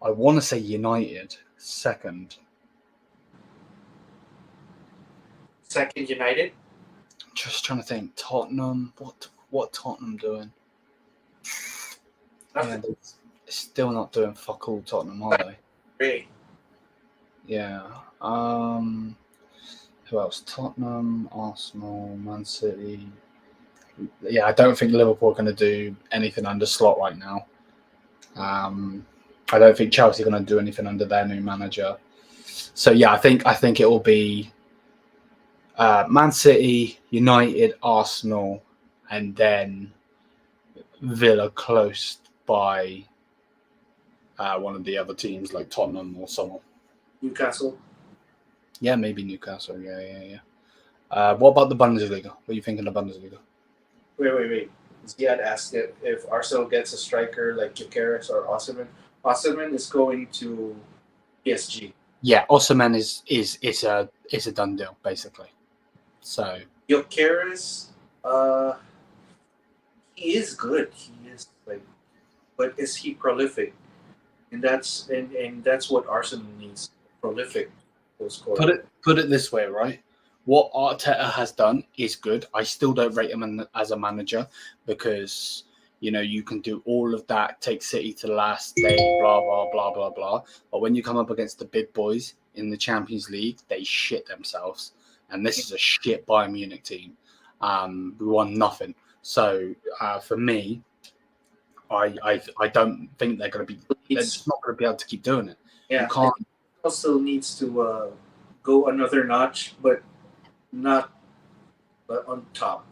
I want to say United second. Second United? Just trying to think. Tottenham. What Tottenham doing? Yeah, they're still not doing fuck all, Tottenham, are they? Great. Yeah. Who else? Tottenham, Arsenal, Man City. Yeah, I don't think Liverpool are going to do anything under Slot right now. I don't think Chelsea are going to do anything under their new manager. So yeah, I think it will be Man City, United, Arsenal, and then Villa close by one of the other teams like Tottenham or someone. Newcastle? Yeah, maybe Newcastle. Yeah. What about the Bundesliga? What are you thinking of Bundesliga? Wait. Ziad asked if Arsenal gets a striker like Gyökeres or Osimhen. Osimhen is going to PSG. Yeah, Osimhen is a done deal, basically. So Gyökeres, he is good. He is but is he prolific? and that's what Arsenal needs: prolific goal scorer. Put it this way, right? What Arteta has done is good. I still don't rate him as a manager because you can do all of that, take City to the last day, blah blah blah blah blah. But when you come up against the big boys in the Champions League, they shit themselves. And this is a shit Bayern Munich team. We won nothing. So for me, I don't think they're going to be. They're just not going to be able to keep doing it. Yeah, you can't. Also needs to go another notch, but not on top.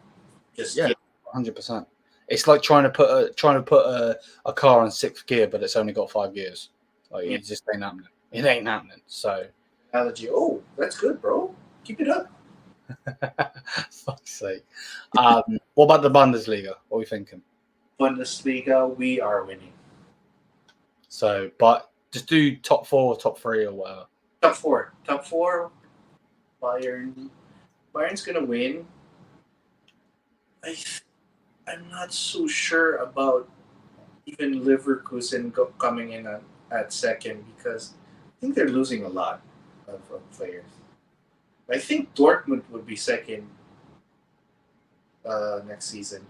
Just 100%. It's like trying to put a car in sixth gear, but it's only got 5 gears. Like it just ain't happening. It ain't happening. So analogy. Oh, that's good, bro. Keep it up. Fuck's sake. What about the Bundesliga? What are we thinking? Bundesliga, we are winning. So, but just do top 4, top 3, or whatever. Top four. Bayern's gonna win. I'm not so sure about even Leverkusen coming in at second because I think they're losing a lot of players. I think Dortmund would be second next season.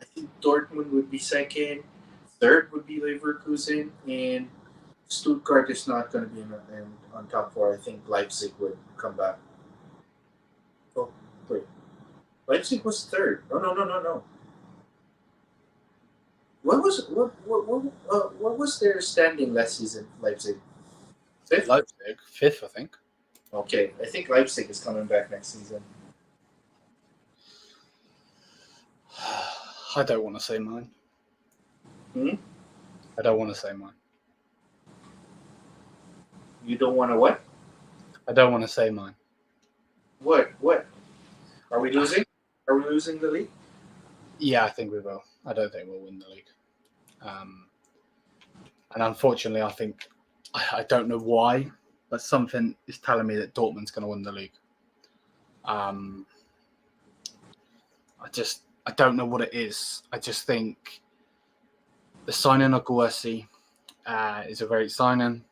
I think Dortmund would be second. Third would be Leverkusen, and Stuttgart is not going to be on top 4. I think Leipzig would come back. Oh, wait. Leipzig was third. No. What was their standing last season? Leipzig. Fifth? Leipzig, 5th, I think. Okay, I think Leipzig is coming back next season. I don't want to say mine. I don't want to say mine. You don't want to what? I don't want to say mine. What? Are we losing? Are we losing the league? Yeah, I think we will. I don't think we'll win the league. And unfortunately, I think, I don't know why, but something is telling me that Dortmund's going to win the league. I don't know what it is. I just think the signing of Guersi is a great signing.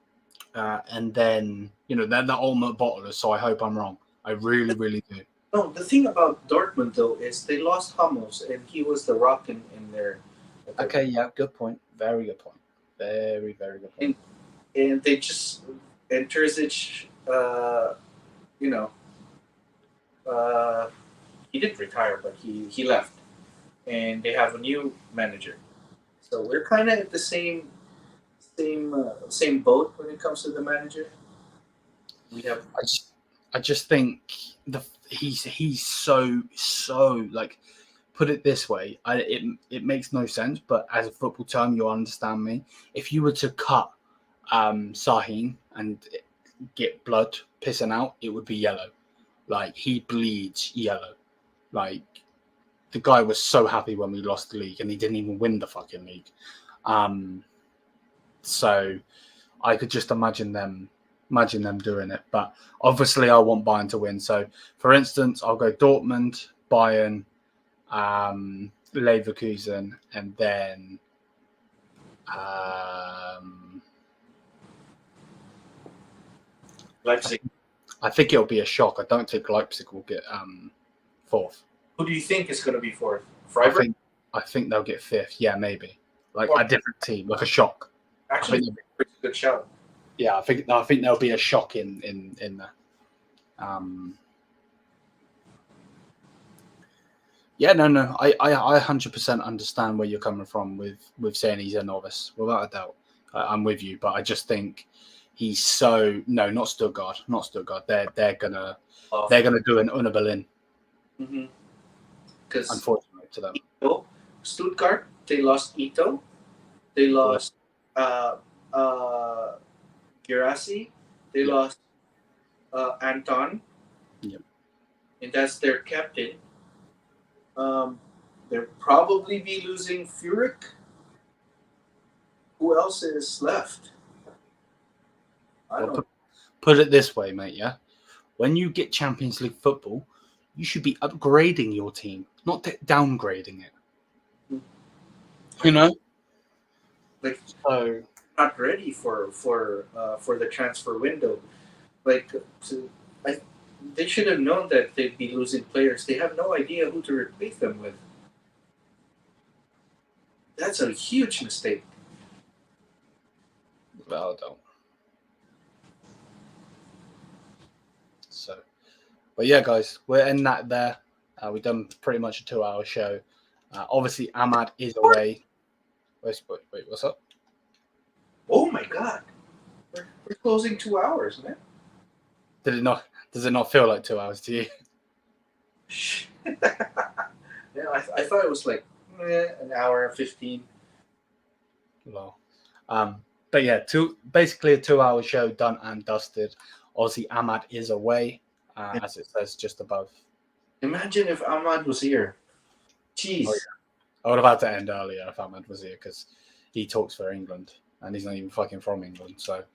And then, they're the ultimate bottlers, so I hope I'm wrong. I really, really do. No, the thing about Dortmund, though, is they lost Hummels, and he was the rock in their... Okay, yeah, good point. Very good point. Very, very good point. And they just... And Terzic, he didn't retire, but he left. And they have a new manager. So we're kind of at the same boat when it comes to the manager. We have... I just think he's so like, put it this way, it makes no sense, but as a football term, you'll understand me. If you were to cut Sahin and get blood pissing out, it would be yellow. Like, he bleeds yellow. Like, the guy was so happy when we lost the league, and he didn't even win the fucking league. So I could just imagine them doing it. But obviously I want Bayern to win. So for instance, I'll go Dortmund, Bayern, Leverkusen, and then Leipzig. I think it'll be a shock. I don't think Leipzig will get 4th. Who do you think is going to be 4th? Freiburg? I think they'll get 5th. Yeah, maybe. Like a different team, like a shock. Actually, it's a good shout. Yeah, I think there'll be a shock in there. Yeah, no. I 100% understand where you're coming from with saying he's a novice, without a doubt. I'm with you, but I just think he's not Stuttgart. They're gonna do an Una Berlin. Because unfortunately to them, Stuttgart, they lost Ito, they lost Girassi, they lost Anton, and that's their captain. They'll probably be losing Furyk. Who else is left? Put it this way, mate, yeah? When you get Champions League football, you should be upgrading your team, not downgrading it. You know? like So not ready for the transfer window. Like, they should have known that they'd be losing players. They have no idea who to replace them with. That's a huge mistake. well, I don't. So, but yeah, guys, we're in that there. We've done pretty much a 2-hour show. Obviously, Ahmad is away. Wait, what's up? Oh my God, we're closing 2 hours, man. Does it not feel like 2 hours to you? Yeah, I thought it was like an hour and 15. Well, but yeah, basically a 2-hour show done and dusted. Obviously, Ahmad is away, as it says just above. Imagine if Ahmad was here. Jeez. Oh, yeah. I would have had to end earlier if Ahmad was here because he talks for England and he's not even fucking from England. So,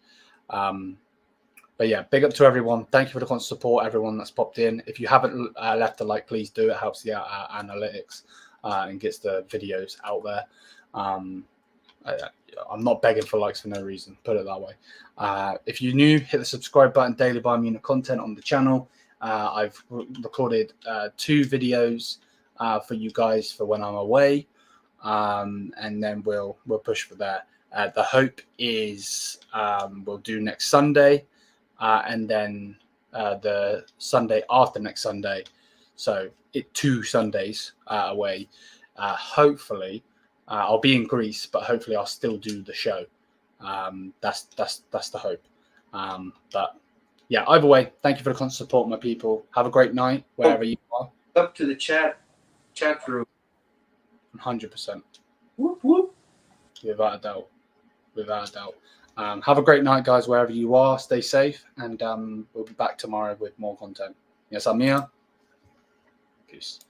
but yeah, big up to everyone. Thank you for the constant support, everyone that's popped in. If you haven't left a like, please do. It helps the analytics and gets the videos out there. I'm not begging for likes for no reason, put it that way. If you're new, hit the subscribe button. Daily Bayern Munich content on the channel. I've recorded 2 videos for you guys for when I'm away, and then we'll push for that. The hope is we'll do next Sunday, and then the Sunday after next Sunday. So 2 Sundays away. Hopefully, I'll be in Greece, but hopefully I'll still do the show. That's the hope. But yeah, either way, thank you for the constant support, my people. Have a great night wherever you are. Up to the chat room. 100%. Whoop whoop. Without a doubt. Have a great night, guys, wherever you are. Stay safe, and we'll be back tomorrow with more content. Yes, I'm here. Peace.